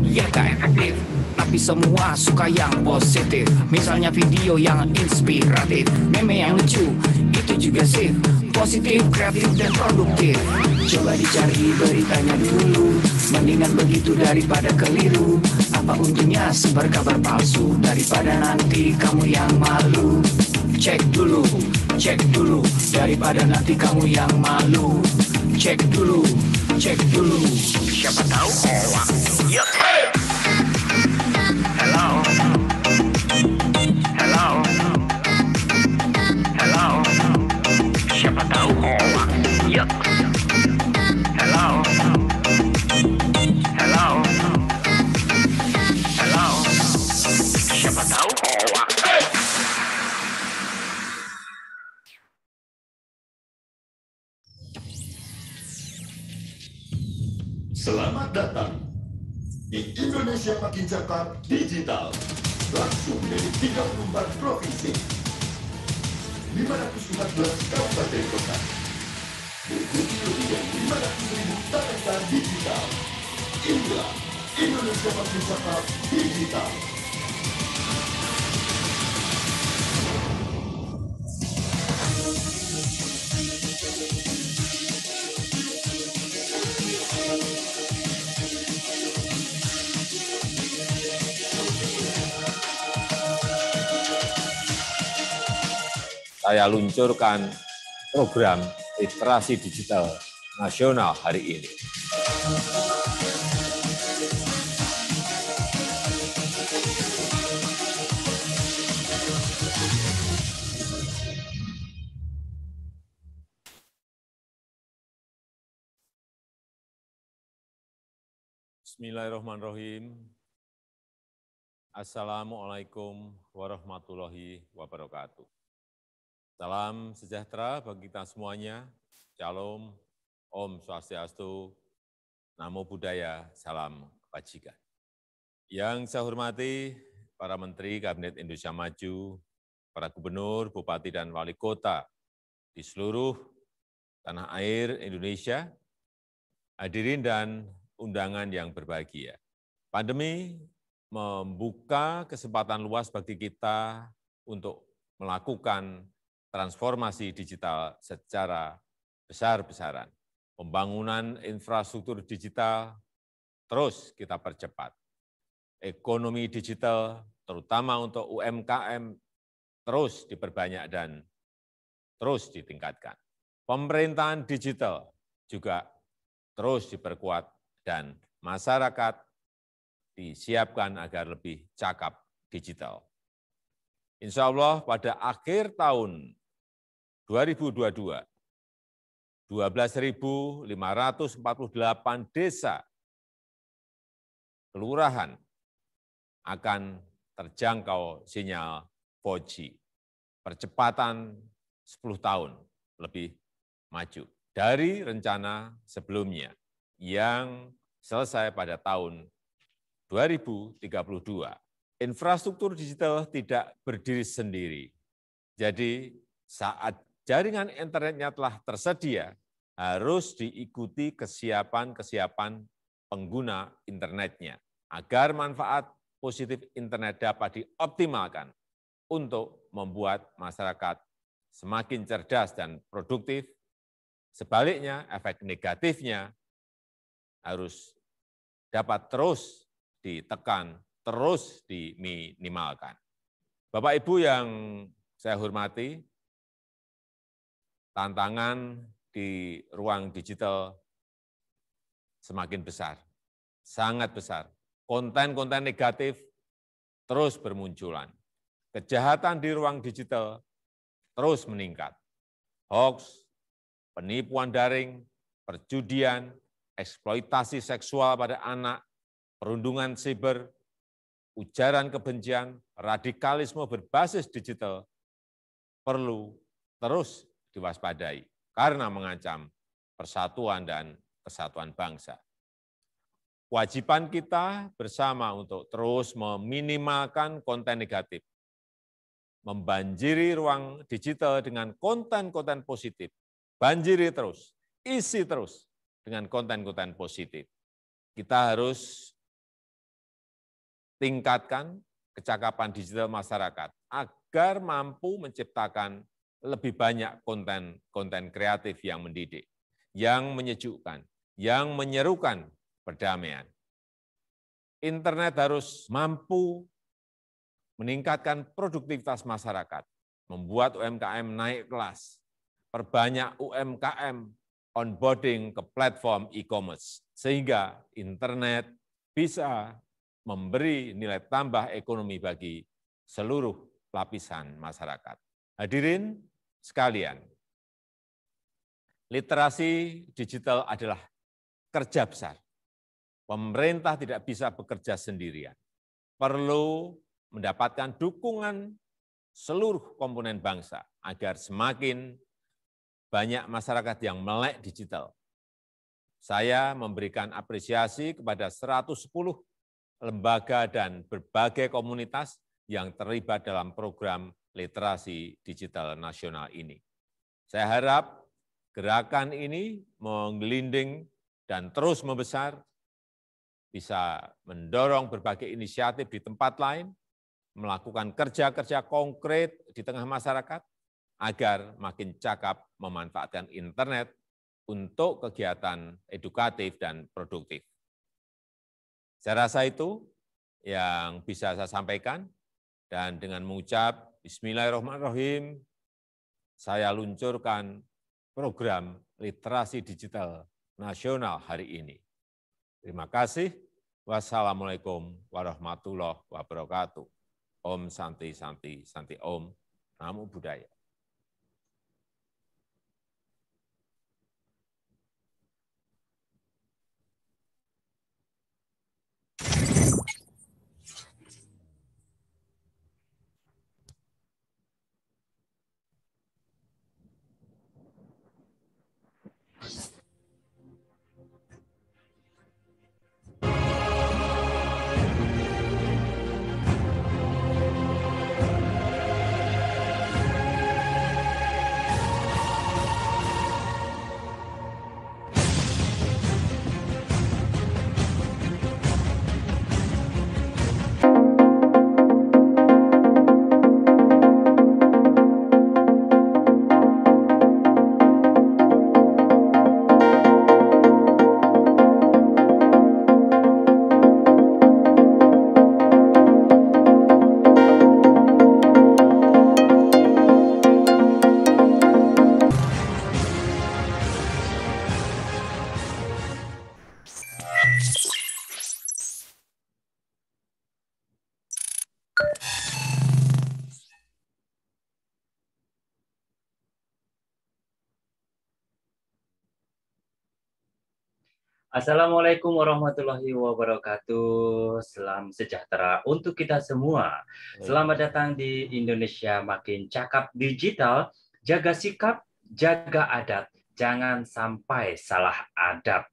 ya gak efektif. Tapi semua suka yang positif. Misalnya video yang inspiratif, meme yang lucu, itu juga sip. Positif, kreatif, dan produktif. Coba dicari beritanya dulu, mendingan begitu daripada keliru. Apa untungnya sebar kabar palsu, daripada nanti kamu yang malu. Cek dulu, daripada nanti kamu yang malu. Cek dulu, siapa tahu hoax. Yup. Hello, siapa tahu hoax. Yup. Hello, siapa tahu hoax. Selamat datang di Indonesia Makin Cakap Digital, langsung dari 34 provinsi, 514 kabupaten kota, mengikuti lebih dari 500.000 talenta digital. Inilah Indonesia Makin Cakap Digital. Saya luncurkan program literasi digital nasional hari ini. Bismillahirrahmanirrahim. Assalamualaikum warahmatullahi wabarakatuh. Salam sejahtera bagi kita semuanya. Shalom, Om Swastiastu, Namo Buddhaya, Salam Kebajikan. Yang saya hormati para Menteri Kabinet Indonesia Maju, para Gubernur, Bupati, dan Wali Kota di seluruh tanah air Indonesia, hadirin dan undangan yang berbahagia. Pandemi membuka kesempatan luas bagi kita untuk melakukan transformasi digital secara besar-besaran. Pembangunan infrastruktur digital terus kita percepat. Ekonomi digital, terutama untuk UMKM, terus diperbanyak dan terus ditingkatkan. Pemerintahan digital juga terus diperkuat dan masyarakat disiapkan agar lebih cakap digital. Insya Allah pada akhir tahun 2022, 12.548 desa kelurahan akan terjangkau sinyal 4G. Percepatan 10 tahun lebih maju dari rencana sebelumnya yang selesai pada tahun 2032. Infrastruktur digital tidak berdiri sendiri. Jadi saat jaringan internetnya telah tersedia, harus diikuti kesiapan pengguna internetnya, agar manfaat positif internet dapat dioptimalkan untuk membuat masyarakat semakin cerdas dan produktif. Sebaliknya, efek negatifnya harus dapat terus ditekan, terus diminimalkan. Bapak Ibu yang saya hormati, tantangan di ruang digital semakin besar, sangat besar. Konten-konten negatif terus bermunculan. Kejahatan di ruang digital terus meningkat. Hoax, penipuan daring, perjudian, eksploitasi seksual pada anak, perundungan siber, ujaran kebencian, radikalisme berbasis digital perlu terus diwaspadai karena mengancam persatuan dan kesatuan bangsa. Kewajiban kita bersama untuk terus meminimalkan konten negatif, membanjiri ruang digital dengan konten-konten positif, banjiri terus, isi terus dengan konten-konten positif. Kita harus tingkatkan kecakapan digital masyarakat agar mampu menciptakan lebih banyak konten kreatif yang mendidik, yang menyejukkan, yang menyerukan perdamaian. Internet harus mampu meningkatkan produktivitas masyarakat, membuat UMKM naik kelas, perbanyak UMKM onboarding ke platform e-commerce, sehingga internet bisa memberi nilai tambah ekonomi bagi seluruh lapisan masyarakat. Hadirin sekalian, literasi digital adalah kerja besar. Pemerintah tidak bisa bekerja sendirian. Perlu mendapatkan dukungan seluruh komponen bangsa agar semakin banyak masyarakat yang melek digital. Saya memberikan apresiasi kepada 110 lembaga dan berbagai komunitas yang terlibat dalam program literasi digital nasional ini. Saya harap gerakan ini menggelinding dan terus membesar, bisa mendorong berbagai inisiatif di tempat lain, melakukan kerja-kerja konkret di tengah masyarakat, agar makin cakap memanfaatkan internet untuk kegiatan edukatif dan produktif. Saya rasa itu yang bisa saya sampaikan, dan dengan mengucap Bismillahirrahmanirrahim, saya luncurkan program literasi digital nasional hari ini. Terima kasih. Wassalamualaikum warahmatullahi wabarakatuh. Om Santi Santi Santi Om. Namo Buddhaya. Assalamualaikum warahmatullahi wabarakatuh. Salam sejahtera untuk kita semua. Selamat datang di Indonesia Makin Cakap Digital. Jaga sikap, jaga adat, jangan sampai salah adab.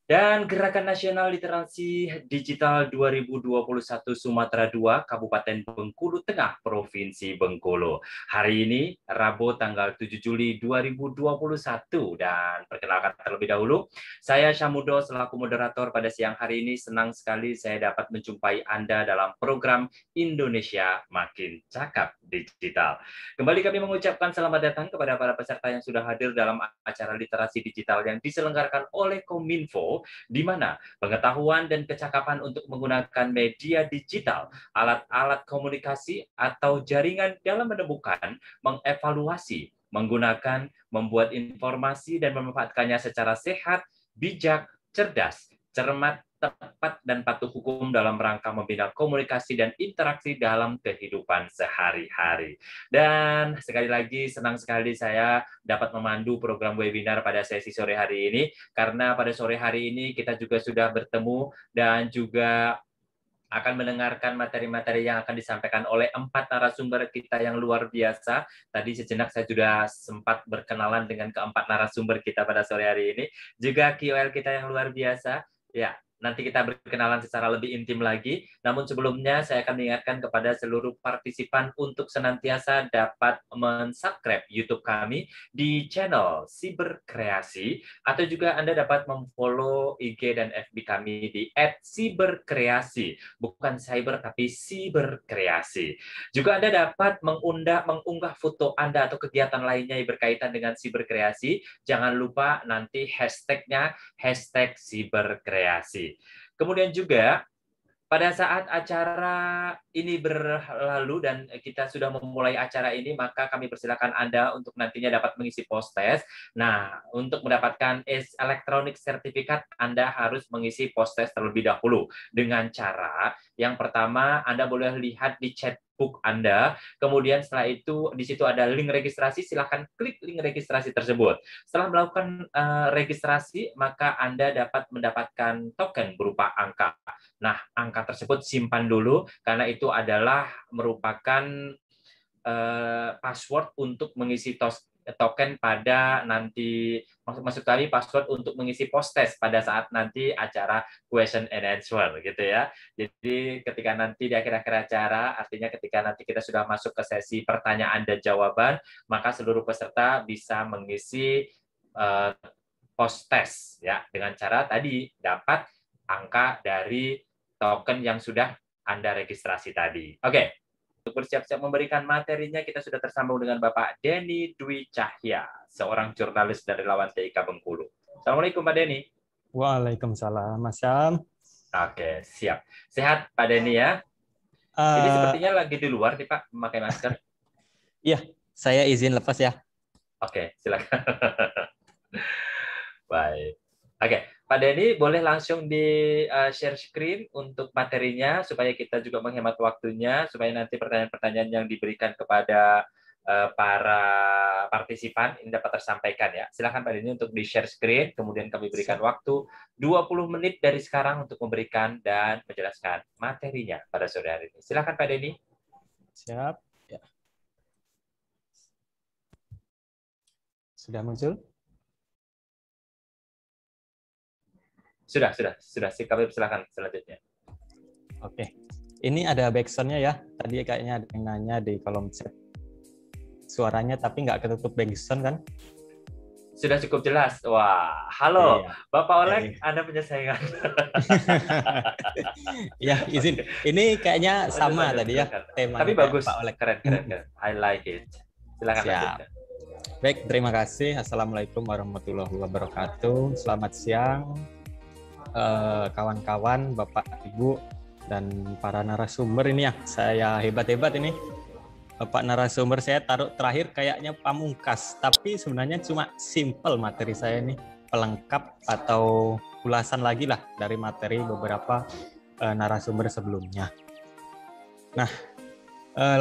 Dan Gerakan Nasional Literasi Digital 2021 Sumatera II, Kabupaten Bengkulu Tengah, Provinsi Bengkulu. Hari ini, Rabu tanggal 7 Juli 2021. Dan perkenalkan terlebih dahulu, saya Syamudo selaku moderator pada siang hari ini. Senang sekali saya dapat menjumpai Anda dalam program Indonesia Makin Cakap Digital. Kembali kami mengucapkan selamat datang kepada para peserta yang sudah hadir dalam acara literasi digital yang diselenggarakan oleh Kominfo, di mana pengetahuan dan kecakapan untuk menggunakan media digital, alat-alat komunikasi atau jaringan dalam menemukan, mengevaluasi, menggunakan, membuat informasi dan memanfaatkannya secara sehat, bijak, cerdas, cermat, tepat, dan patuh hukum dalam rangka membina komunikasi dan interaksi dalam kehidupan sehari-hari. Dan sekali lagi senang sekali saya dapat memandu program webinar pada sesi sore hari ini, karena pada sore hari ini kita juga sudah bertemu dan juga akan mendengarkan materi-materi yang akan disampaikan oleh 4 narasumber kita yang luar biasa. Tadi sejenak saya sudah sempat berkenalan dengan keempat narasumber kita pada sore hari ini. Juga KOL kita yang luar biasa. Ya, nanti kita berkenalan secara lebih intim lagi. Namun sebelumnya saya akan mengingatkan kepada seluruh partisipan untuk senantiasa dapat mensubscribe YouTube kami di channel Siberkreasi, atau juga Anda dapat memfollow IG dan FB kami di @siberkreasi, bukan cyber tapi siberkreasi. Juga Anda dapat mengunggah foto Anda atau kegiatan lainnya yang berkaitan dengan siberkreasi. Jangan lupa nanti hashtagnya #siberkreasi. Kemudian juga pada saat acara ini berlalu dan kita sudah memulai acara ini, maka kami persilakan Anda untuk nantinya dapat mengisi post-test. Nah, untuk mendapatkan electronic certificate, Anda harus mengisi post-test terlebih dahulu. Dengan cara, yang pertama, Anda boleh lihat di chatbook Anda, kemudian setelah itu, di situ ada link registrasi, silakan klik link registrasi tersebut. Setelah melakukan registrasi, maka Anda dapat mendapatkan token berupa angka. Nah, angka tersebut simpan dulu, karena itu adalah merupakan password untuk mengisi token pada nanti, maksud kami password untuk mengisi post-test pada saat nanti acara question and answer, gitu ya. Jadi ketika nanti di akhir-akhir acara, artinya ketika nanti kita sudah masuk ke sesi pertanyaan dan jawaban, maka seluruh peserta bisa mengisi post-test ya, dengan cara tadi dapat angka dari token yang sudah Anda registrasi tadi. Oke. Untuk bersiap-siap memberikan materinya, kita sudah tersambung dengan Bapak Denny Dwi Cahya, seorang jurnalis dan relawan TIK Bengkulu. Assalamualaikum Pak Denny. Waalaikumsalam, Mas Syam. Oke, siap. Sehat Pak Denny ya? Ini sepertinya lagi di luar nih Pak, memakai masker. Iya, saya izin lepas ya. Oke, silakan. Baik. Oke, Pak Denny boleh langsung di share screen untuk materinya supaya kita juga menghemat waktunya, supaya nanti pertanyaan-pertanyaan yang diberikan kepada para partisipan ini dapat tersampaikan ya. Silakan Pak Denny untuk di share screen, kemudian kami berikan waktu 20 menit dari sekarang untuk memberikan dan menjelaskan materinya pada sore hari ini. Silakan Pak Denny. Siap. Ya. Sudah muncul? Sudah. Kami silakan selanjutnya. Oke. Ini ada backsound-nya ya. Tadi kayaknya ada yang nanya di kolom chat. Suaranya tapi nggak ketutup backsound kan? Sudah cukup jelas. Wah, halo. Iya. Bapak Oleg, Anda punya saingan. Ya, izin. Ini kayaknya sama tadi ya temanya. Tapi bagus. Pak Oleg. Keren. I like it. Silakan lanjutkan. Baik, terima kasih. Assalamualaikum warahmatullahi wabarakatuh. Selamat siang. Kawan-kawan, Bapak, Ibu, dan para narasumber ini ya. Saya hebat-hebat ini. Bapak narasumber saya taruh terakhir kayaknya pamungkas. Tapi sebenarnya cuma simple materi saya ini. Pelengkap atau ulasan lagi lah dari materi beberapa narasumber sebelumnya. Nah,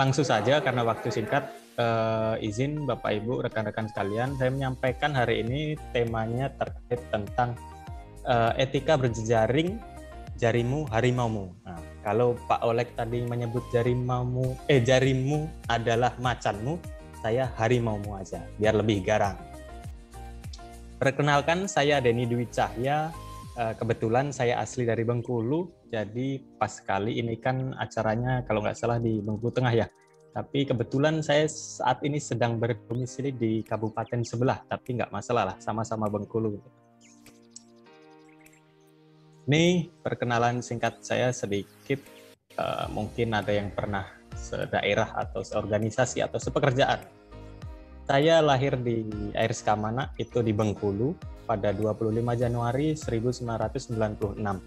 langsung saja karena waktu singkat. Izin Bapak Ibu, rekan-rekan sekalian, saya menyampaikan hari ini temanya terkait tentang etika berjejaring, jarimu harimaumu. Nah, kalau Pak Oleg tadi menyebut jarimu adalah macanmu, saya harimaumu aja, biar lebih garang. Perkenalkan, saya Denny Dwi Cahya. Kebetulan saya asli dari Bengkulu, jadi pas kali ini kan acaranya kalau nggak salah di Bengkulu Tengah ya. Tapi kebetulan saya saat ini sedang berdomisili di kabupaten sebelah, tapi nggak masalah lah, sama-sama Bengkulu. Ini perkenalan singkat saya sedikit, mungkin ada yang pernah sedaerah atau seorganisasi atau sepekerjaan. Saya lahir di ARS Kamana, itu di Bengkulu, pada 25 Januari 1996.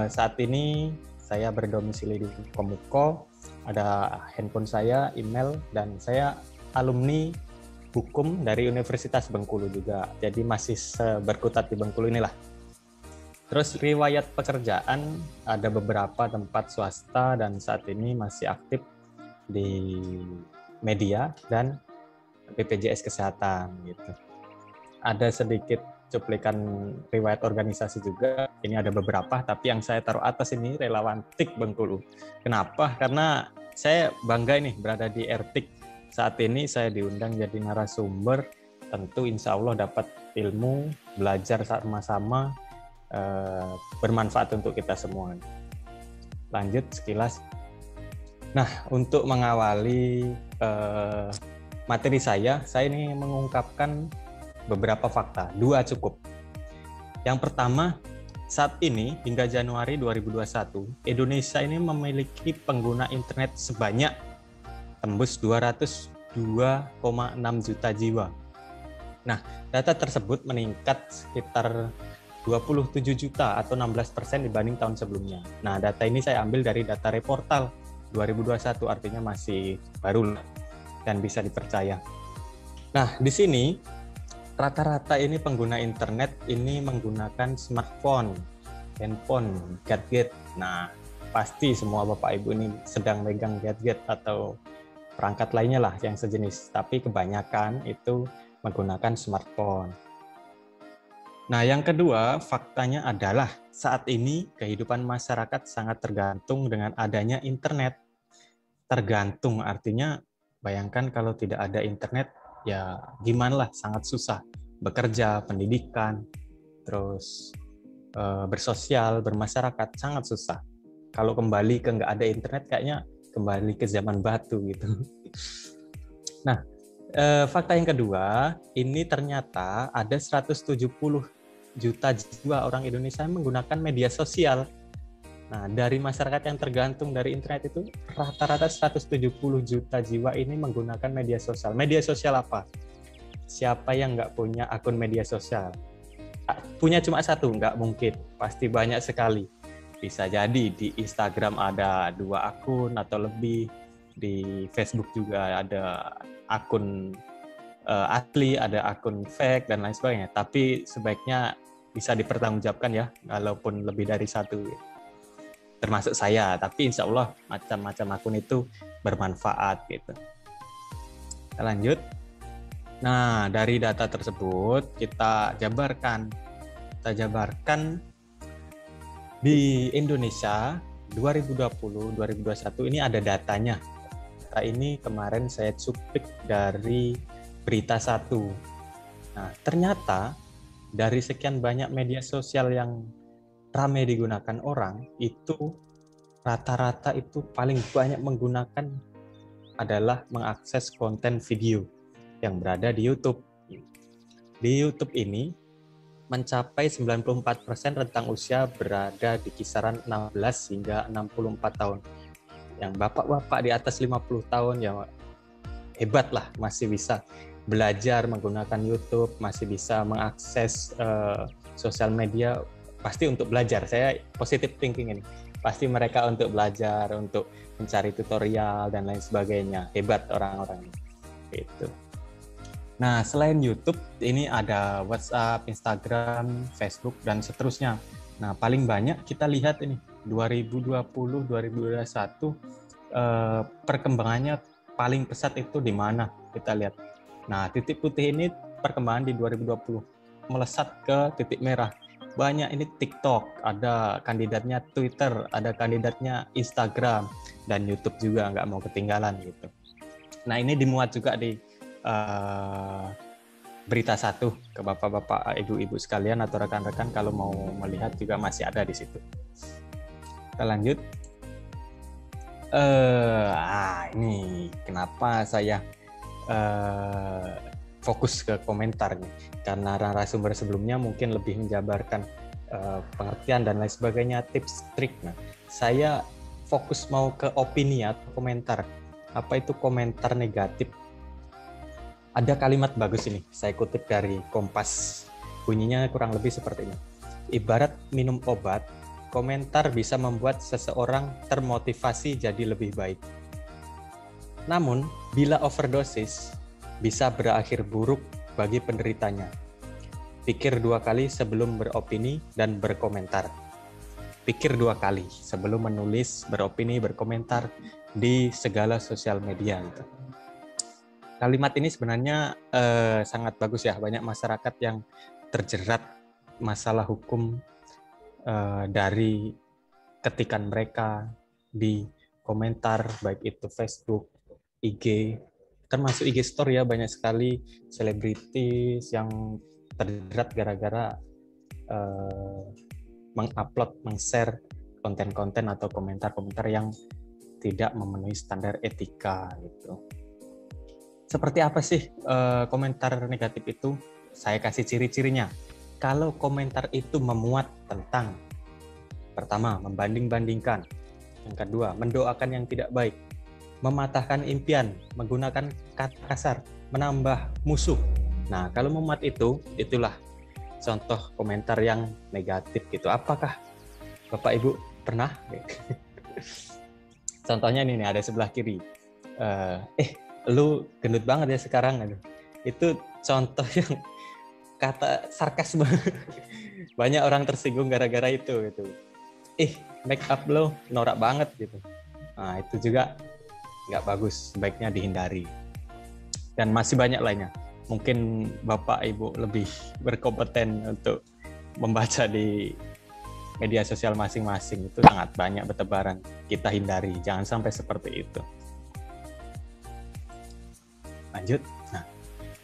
Saat ini saya berdomisili di Komuko, ada handphone saya, email, dan saya alumni hukum dari Universitas Bengkulu juga. Jadi masih berkutat di Bengkulu inilah. Terus riwayat pekerjaan, ada beberapa tempat swasta dan saat ini masih aktif di media dan BPJS Kesehatan gitu. Ada sedikit cuplikan riwayat organisasi juga. Ini ada beberapa, tapi yang saya taruh atas ini relawan TIK Bengkulu. Kenapa? Karena saya bangga ini berada di RTIK. Saat ini saya diundang jadi narasumber, tentu insya Allah dapat ilmu, belajar sama-sama, bermanfaat untuk kita semua. Lanjut sekilas. Nah, untuk mengawali materi saya ini mengungkapkan beberapa fakta, 2 cukup. Yang pertama, saat ini hingga Januari 2021, Indonesia ini memiliki pengguna internet sebanyak tembus 202,6 juta jiwa. Nah, data tersebut meningkat sekitar 27 juta atau 16% dibanding tahun sebelumnya. Nah, data ini saya ambil dari data Reportal 2021, artinya masih baru dan bisa dipercaya. Nah, di sini rata-rata ini pengguna internet ini menggunakan smartphone, handphone, gadget. Nah, pasti semua Bapak Ibu ini sedang megang gadget atau perangkat lainnya lah yang sejenis. Tapi kebanyakan itu menggunakan smartphone. Nah, yang kedua, faktanya adalah saat ini kehidupan masyarakat sangat tergantung dengan adanya internet. Tergantung artinya, bayangkan kalau tidak ada internet, ya gimana lah, sangat susah. Bekerja, pendidikan, terus bersosial, bermasyarakat, sangat susah. Kalau kembali ke nggak ada internet, kayaknya kembali ke zaman batu gitu. Nah, fakta yang kedua, ini ternyata ada 170 juta jiwa orang Indonesia yang menggunakan media sosial. Nah, dari masyarakat yang tergantung dari internet itu, rata-rata 170 juta jiwa ini menggunakan media sosial. Media sosial apa? Siapa yang nggak punya akun media sosial? Punya cuma satu? Nggak mungkin. Pasti banyak sekali. Bisa jadi di Instagram ada 2 akun atau lebih. Di Facebook juga ada akun asli, ada akun fake, dan lain sebagainya. Tapi sebaiknya bisa dipertanggungjawabkan ya, walaupun lebih dari 1. Termasuk saya, tapi insya Allah macam-macam akun itu bermanfaat gitu. Kita lanjut. Nah, dari data tersebut kita jabarkan di Indonesia 2020-2021 ini ada datanya. Data ini kemarin saya cuplik dari Berita 1. Nah, ternyata dari sekian banyak media sosial yang ramai digunakan orang, itu rata-rata itu paling banyak menggunakan adalah mengakses konten video yang berada di YouTube. Di YouTube ini mencapai 94% rentang usia berada di kisaran 16 hingga 64 tahun. Yang bapak-bapak di atas 50 tahun ya hebat lah, masih bisa belajar menggunakan YouTube, masih bisa mengakses sosial media. Pasti untuk belajar, saya positive thinking ini. Pasti mereka untuk belajar, untuk mencari tutorial dan lain sebagainya. Hebat orang-orang ini. Gitu. Nah, selain YouTube, ini ada WhatsApp, Instagram, Facebook, dan seterusnya. Nah, paling banyak kita lihat ini, 2020-2021, perkembangannya paling pesat itu di mana? Kita lihat. Nah, titik putih ini perkembangan di 2020. Melesat ke titik merah. Banyak ini TikTok, ada kandidatnya Twitter, ada kandidatnya Instagram, dan YouTube juga nggak mau ketinggalan gitu. Nah, ini dimuat juga di Berita 1 ke bapak-bapak, ibu-ibu sekalian atau rekan-rekan kalau mau melihat juga masih ada di situ. Kita lanjut. Ini kenapa saya fokus ke komentar nih, karena narasumber sebelumnya mungkin lebih menjabarkan pengertian dan lain sebagainya, tips trik. Nah, saya fokus mau ke opini atau komentar. Apa itu komentar negatif? Ada kalimat bagus ini, saya kutip dari Kompas. Bunyinya kurang lebih seperti ini. Ibarat minum obat, komentar bisa membuat seseorang termotivasi jadi lebih baik. Namun, bila overdosis, bisa berakhir buruk bagi penderitanya. Pikir 2 kali sebelum beropini dan berkomentar. Pikir 2 kali sebelum menulis, beropini, berkomentar di segala sosial media. Gitu. Kalimat ini sebenarnya sangat bagus ya. Banyak masyarakat yang terjerat masalah hukum dari ketikan mereka di komentar, baik itu Facebook, IG, termasuk IG Story ya, banyak sekali selebritis yang terjerat gara-gara mengupload, meng-share konten-konten atau komentar-komentar yang tidak memenuhi standar etika gitu. Seperti apa sih komentar negatif itu? Saya kasih ciri-cirinya. Kalau komentar itu memuat tentang, pertama, membanding-bandingkan. Yang kedua, mendoakan yang tidak baik, mematahkan impian, menggunakan kata kasar, menambah musuh. Nah, kalau memuat itu, itulah contoh komentar yang negatif gitu. Apakah Bapak Ibu pernah? Contohnya ini nih, ada sebelah kiri. Lu gendut banget ya sekarang. Aduh. Itu contoh yang kata sarkasme. Banyak orang tersinggung gara-gara itu gitu. Make up lo norak banget gitu. Nah, itu juga nggak bagus, sebaiknya dihindari. Dan masih banyak lainnya. Mungkin Bapak Ibu lebih berkompeten untuk membaca di media sosial masing-masing, itu sangat banyak bertebaran. Kita hindari, jangan sampai seperti itu. Lanjut. Nah,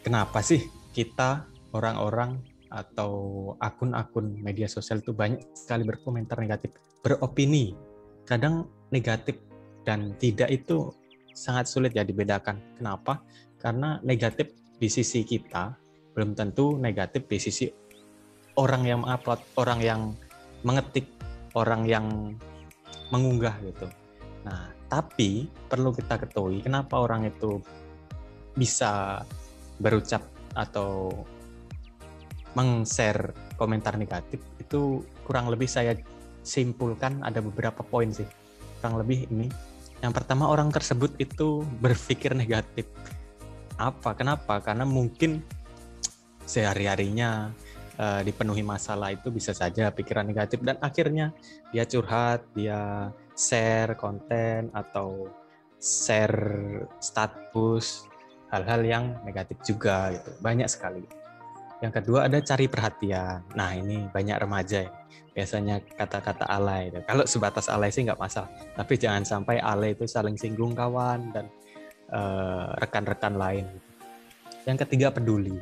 kenapa sih kita orang-orang atau akun-akun media sosial itu banyak sekali berkomentar negatif, beropini? Kadang negatif dan tidak itu sangat sulit ya dibedakan. Kenapa? Karena negatif di sisi kita belum tentu negatif di sisi orang yang mengupload, orang yang mengetik, orang yang mengunggah gitu. Nah, tapi perlu kita ketahui kenapa orang itu bisa berucap atau meng-share komentar negatif. Itu kurang lebih saya simpulkan ada beberapa poin sih. Kurang lebih ini. Yang pertama, orang tersebut itu berpikir negatif. Kenapa? Karena mungkin sehari-harinya dipenuhi masalah, itu bisa saja pikiran negatif dan akhirnya dia curhat, dia share konten atau share status hal-hal yang negatif juga gitu. Banyak sekali. Yang kedua ada cari perhatian. Nah, ini banyak remaja ya. Biasanya kata-kata alay. Kalau sebatas alay sih nggak masalah. Tapi jangan sampai alay itu saling singgung kawan dan rekan-rekan lain. Yang ketiga peduli.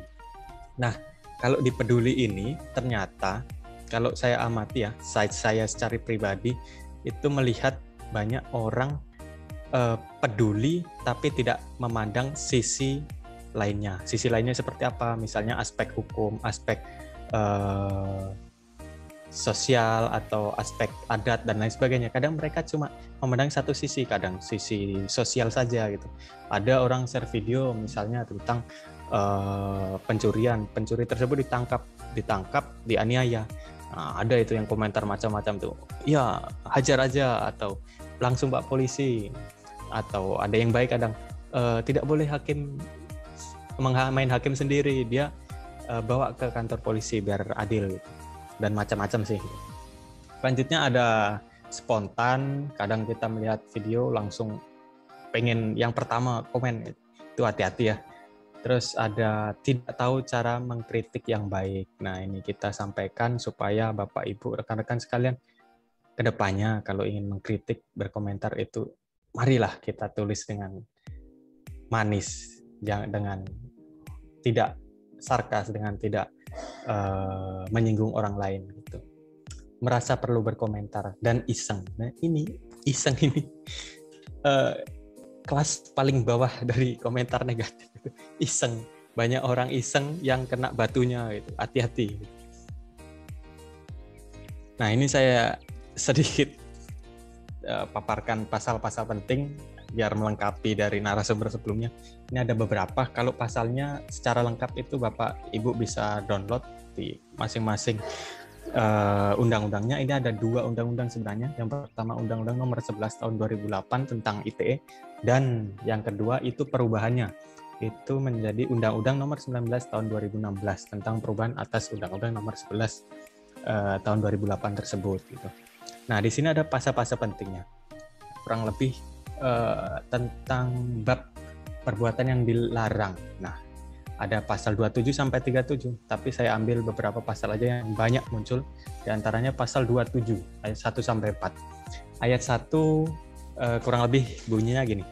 Nah, kalau di peduli ini ternyata kalau saya amati ya, saya secara pribadi itu melihat banyak orang peduli tapi tidak memandang sisi lainnya. Sisi lainnya seperti apa? Misalnya aspek hukum, aspek sosial atau aspek adat dan lain sebagainya. Kadang mereka cuma memandang satu sisi, kadang sisi sosial saja gitu. Ada orang share video misalnya tentang pencurian, pencuri tersebut ditangkap, dianiaya. Nah, ada itu yang komentar macam-macam tuh. Ya, hajar aja atau langsung Pak polisi. Atau ada yang baik kadang tidak boleh hakim main hakim sendiri, dia bawa ke kantor polisi biar adil gitu. Dan macam-macam sih. Selanjutnya ada spontan, kadang kita melihat video langsung pengen yang pertama komen, itu hati-hati ya. Terus ada tidak tahu cara mengkritik yang baik. Nah, ini kita sampaikan supaya Bapak Ibu rekan-rekan sekalian kedepannya kalau ingin mengkritik, berkomentar itu marilah kita tulis dengan manis, dengan tidak sarkas, dengan tidak menyinggung orang lain gitu. Merasa perlu berkomentar dan iseng. Nah, ini iseng ini kelas paling bawah dari komentar negatif itu. Iseng. Banyak orang iseng yang kena batunya gitu. Hati-hati. Nah, ini saya sedikit paparkan pasal-pasal penting biar melengkapi dari narasumber sebelumnya. Ini ada beberapa. Kalau pasalnya secara lengkap itu Bapak Ibu bisa download di masing-masing undang-undangnya. Ini ada 2 undang-undang sebenarnya. Yang pertama Undang-Undang Nomor 11 Tahun 2008 tentang ITE, dan yang kedua itu perubahannya. Itu menjadi Undang-Undang Nomor 19 Tahun 2016 tentang perubahan atas Undang-Undang Nomor 11 tahun 2008 tersebut gitu. Nah, di sini ada pasal-pasal pentingnya. Kurang lebih tentang bab perbuatan yang dilarang. Nah, ada pasal 27 sampai 37, tapi saya ambil beberapa pasal aja yang banyak muncul, di antaranya pasal 27 ayat 1 sampai 4. Ayat 1 kurang lebih bunyinya gini.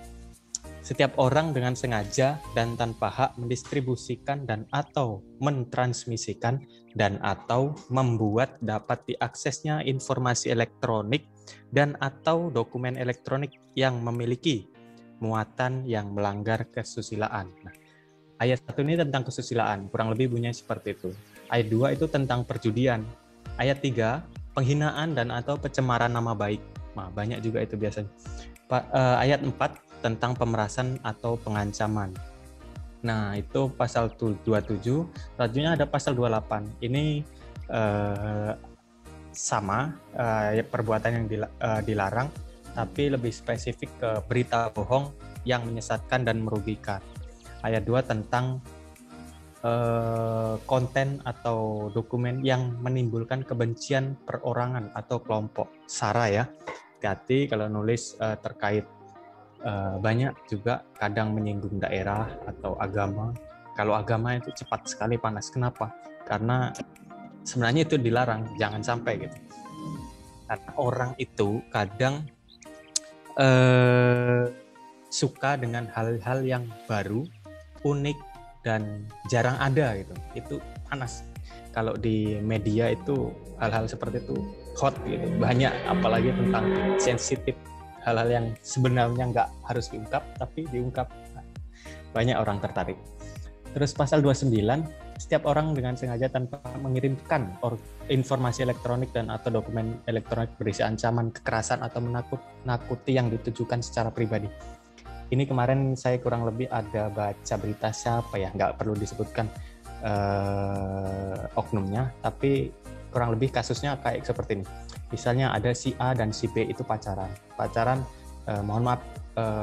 Setiap orang dengan sengaja dan tanpa hak mendistribusikan dan atau mentransmisikan dan atau membuat dapat diaksesnya informasi elektronik dan atau dokumen elektronik yang memiliki muatan yang melanggar kesusilaan. Nah, ayat 1 ini tentang kesusilaan, kurang lebih bunyinya seperti itu. Ayat 2 itu tentang perjudian. Ayat 3, penghinaan dan atau pencemaran nama baik. Nah, banyak juga itu biasanya. Ayat 4, tentang pemerasan atau pengancaman. Nah, itu pasal 27, selanjutnya ada pasal 28. Ini sama, perbuatan yang dilarang, tapi lebih spesifik ke berita bohong yang menyesatkan dan merugikan. Ayat 2 tentang konten atau dokumen yang menimbulkan kebencian perorangan atau kelompok. SARA ya, hati-hati kalau nulis terkait banyak juga kadang menyinggung daerah atau agama. Kalau agama itu cepat sekali panas. Kenapa? Karena sebenarnya itu dilarang, jangan sampai gitu. Karena orang itu kadang suka dengan hal-hal yang baru, unik, dan jarang ada gitu. Itu panas. Kalau di media itu hal-hal seperti itu hot gitu, banyak, apalagi tentang sensitif. Hal-hal yang sebenarnya nggak harus diungkap, tapi diungkap. Banyak orang tertarik. Terus pasal 29, setiap orang dengan sengaja tanpa mengirimkan informasi elektronik dan atau dokumen elektronik berisi ancaman, kekerasan, atau menakuti yang ditujukan secara pribadi. Ini kemarin saya kurang lebih ada baca berita siapa ya, nggak perlu disebutkan oknumnya, tapi kurang lebih kasusnya kayak seperti ini. Misalnya ada si A dan si B itu pacaran, mohon maaf,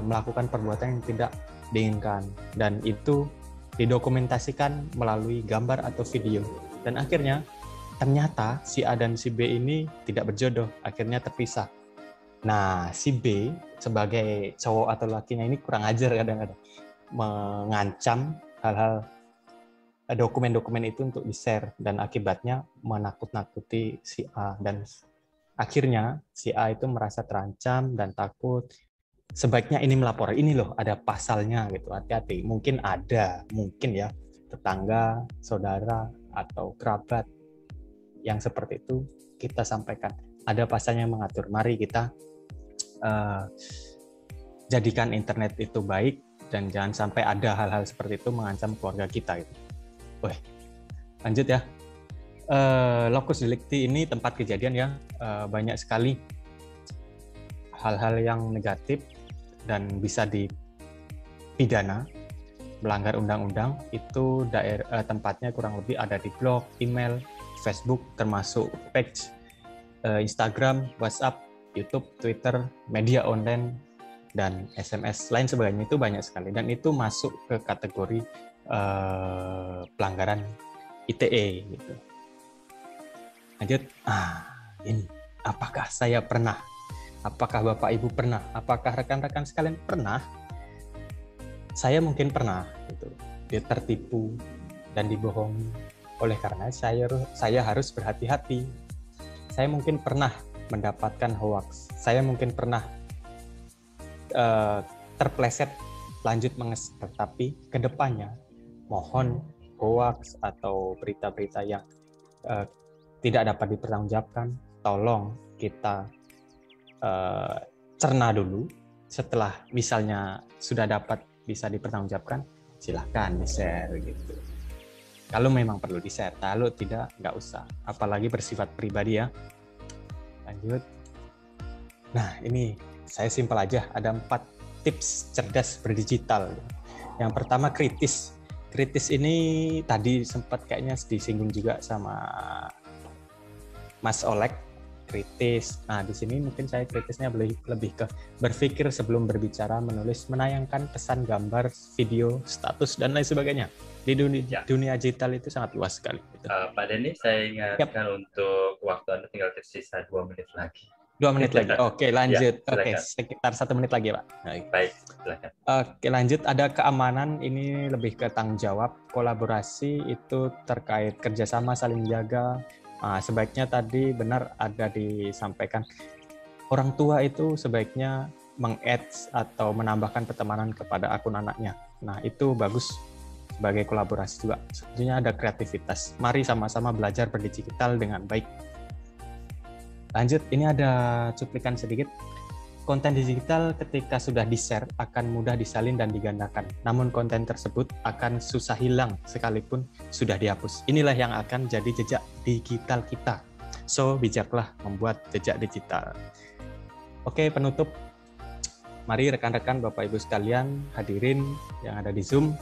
melakukan perbuatan yang tidak diinginkan, dan itu didokumentasikan melalui gambar atau video, dan akhirnya ternyata si A dan si B ini tidak berjodoh, akhirnya terpisah. Nah, si B sebagai cowok atau lakinya ini kurang ajar kadang-kadang, mengancam hal-hal dokumen-dokumen itu untuk di-share, dan akibatnya menakut-nakuti si A, dan akhirnya si A itu merasa terancam dan takut. Sebaiknya ini melapor, ini loh ada pasalnya gitu, hati-hati. Mungkin ya tetangga, saudara, atau kerabat yang seperti itu, kita sampaikan. Ada pasalnya yang mengatur. Mari kita jadikan internet itu baik, dan jangan sampai ada hal-hal seperti itu mengancam keluarga kita gitu. Lanjut ya. Locus delicti ini tempat kejadian ya, banyak sekali hal-hal yang negatif dan bisa dipidana, melanggar undang-undang. Itu tempatnya kurang lebih ada di blog, email, Facebook, termasuk page Instagram, WhatsApp, YouTube, Twitter, media online, dan SMS lain sebagainya. Itu banyak sekali, dan itu masuk ke kategori pelanggaran ITE gitu. Lanjut, ini apakah saya pernah? Apakah Bapak Ibu pernah? Apakah rekan-rekan sekalian pernah? Saya mungkin pernah gitu. Dia tertipu dan dibohongi. Oleh karena saya harus berhati-hati. Saya mungkin pernah mendapatkan hoax. Saya mungkin pernah terpleset lanjut mengeser, tapi kedepannya mohon hoax atau berita-berita yang tidak dapat dipertanggungjawabkan, tolong kita cerna dulu. Setelah misalnya sudah dapat bisa dipertanggungjawabkan, silahkan di-share gitu. Kalau memang perlu di-share, kalau tidak, nggak usah. Apalagi bersifat pribadi ya. Lanjut. Nah, ini saya simpel aja. Ada 4 tips cerdas berdigital. Yang pertama, kritis. Kritis ini tadi sempat kayaknya disinggung juga sama Mas Olek. Kritis. Nah, di sini mungkin saya kritisnya lebih ke berpikir sebelum berbicara, menulis, menayangkan pesan, gambar, video, status, dan lain sebagainya. Di dunia digital itu sangat luas sekali. Pak Denny, saya ingatkan untuk waktu Anda tinggal tersisa 2 menit lagi. 2 menit lagi. Oke, lanjut. Ya, Oke, sekitar 1 menit lagi, Pak. Baik, silakan. Oke, lanjut. Ada keamanan, ini lebih ke tanggung jawab. Kolaborasi itu terkait kerjasama, saling jaga. Nah, sebaiknya tadi benar ada disampaikan. Orang tua itu sebaiknya meng-add atau menambahkan pertemanan kepada akun anaknya. Nah, itu bagus sebagai kolaborasi juga. Tentunya ada kreativitas. Mari sama-sama belajar berdigital dengan baik. Lanjut, ini ada cuplikan sedikit. Konten digital ketika sudah di-share akan mudah disalin dan digandakan. Namun konten tersebut akan susah hilang sekalipun sudah dihapus. Inilah yang akan jadi jejak digital kita. So, bijaklah membuat jejak digital. Oke, penutup. Mari rekan-rekan, Bapak Ibu sekalian, hadirin yang ada di Zoom,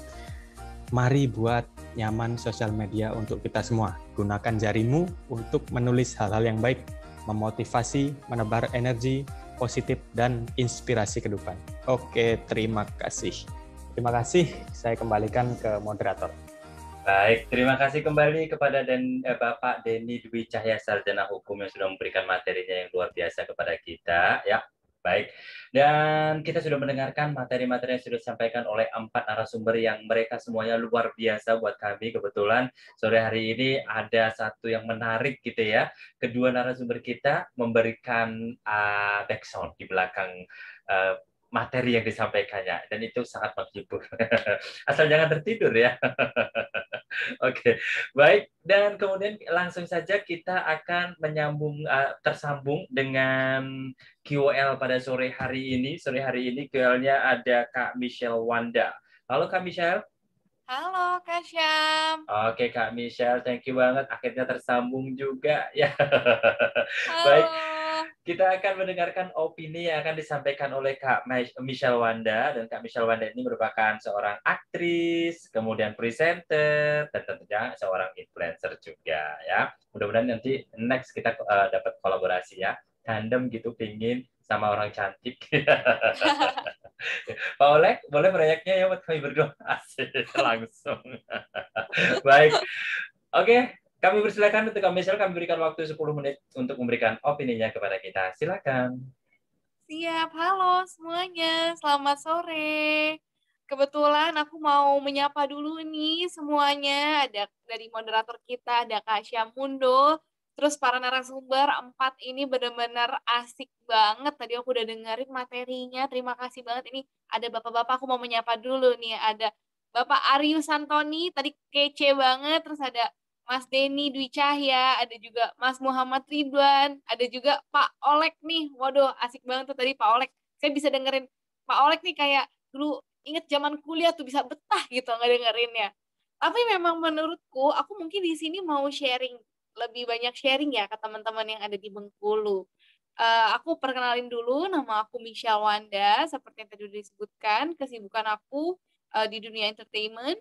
mari buat nyaman sosial media untuk kita semua. Gunakan jarimu untuk menulis hal-hal yang baik, memotivasi, menebar energi positif dan inspirasi kehidupan. Oke, terima kasih. Terima kasih, saya kembalikan ke moderator. Baik, terima kasih kembali kepada Bapak Denny Dwi Cahya, Sarjana Hukum yang sudah memberikan materinya yang luar biasa kepada kita. Ya, baik. Dan kita sudah mendengarkan materi-materi yang sudah disampaikan oleh 4 narasumber yang mereka semuanya luar biasa buat kami. Kebetulan sore hari ini ada satu yang menarik gitu ya. Kedua narasumber kita memberikan backsound di belakang materi yang disampaikannya, dan itu sangat menghibur. Asal jangan tertidur ya. Oke, baik. Dan kemudian langsung saja kita akan tersambung dengan QOL pada sore hari ini. Sore hari ini QOL-nya ada Kak Michelle Wanda. Halo Kak Michelle. Halo Kak Syam. Oke Kak Michelle, thank you banget. Akhirnya tersambung juga ya. Halo. Baik, kita akan mendengarkan opini yang akan disampaikan oleh Kak Michelle Wanda. Dan Kak Michelle Wanda ini merupakan seorang aktris, kemudian presenter, dan tentunya seorang influencer juga ya. Mudah-mudahan nanti next kita dapat kolaborasi ya. Tandem gitu, pingin sama orang cantik. Pak Olek, boleh proyeknya ya buat kami berdua? Asik, langsung. Baik. Oke, kami persilakan untuk Kak Michelle, kami berikan waktu 10 menit untuk memberikan opininya kepada kita. Silakan. Siap, halo semuanya. Selamat sore. Kebetulan aku mau menyapa dulu nih semuanya. Ada dari moderator kita, ada Kak Syam Mundo. Terus para narasumber 4 ini benar-benar asik banget. Tadi aku udah dengerin materinya. Terima kasih banget. Ini ada bapak-bapak, aku mau menyapa dulu nih. Ada Bapak Aryu Santoni, tadi kece banget. Terus ada Mas Denny Dwi Cahya, ada juga Mas Muhammad Ridwan, ada juga Pak Olek nih. Waduh, asik banget tuh tadi Pak Olek. Saya bisa dengerin Pak Olek nih kayak dulu inget zaman kuliah tuh bisa betah gitu ngedengerinnya. Tapi memang menurutku, aku mungkin di sini mau sharing, lebih banyak sharing ya ke teman-teman yang ada di Bengkulu. Aku perkenalin dulu, nama aku Michelle Wanda, seperti yang tadi disebutkan, kesibukan aku di dunia entertainment.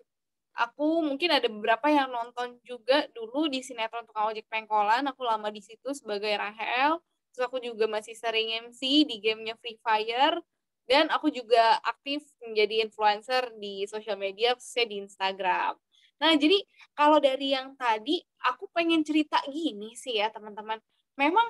Aku mungkin ada beberapa yang nonton juga dulu di sinetron Tukang Ojek Pengkolan. Aku lama di situ sebagai Rahel. Terus aku juga masih sering MC di gamenya Free Fire. Dan aku juga aktif menjadi influencer di sosial media, khususnya di Instagram. Nah, jadi kalau dari yang tadi, aku pengen cerita gini sih ya, teman-teman. Memang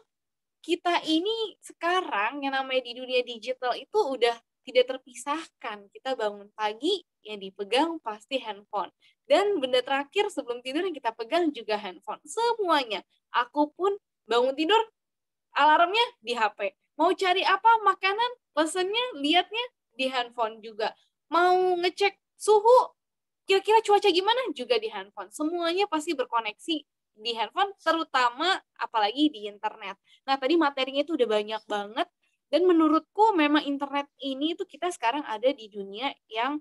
kita ini sekarang yang namanya di dunia digital itu udah tidak terpisahkan. Kita bangun pagi, yang dipegang pasti handphone. Dan benda terakhir sebelum tidur yang kita pegang juga handphone. Semuanya. Aku pun bangun tidur, alarmnya di HP. Mau cari apa, makanan, pesennya, liatnya di handphone juga. Mau ngecek suhu, kira-kira cuaca gimana juga di handphone. Semuanya pasti berkoneksi di handphone, terutama apalagi di internet. Nah, tadi materinya itu udah banyak banget. Dan menurutku memang internet ini tuh kita sekarang ada di dunia yang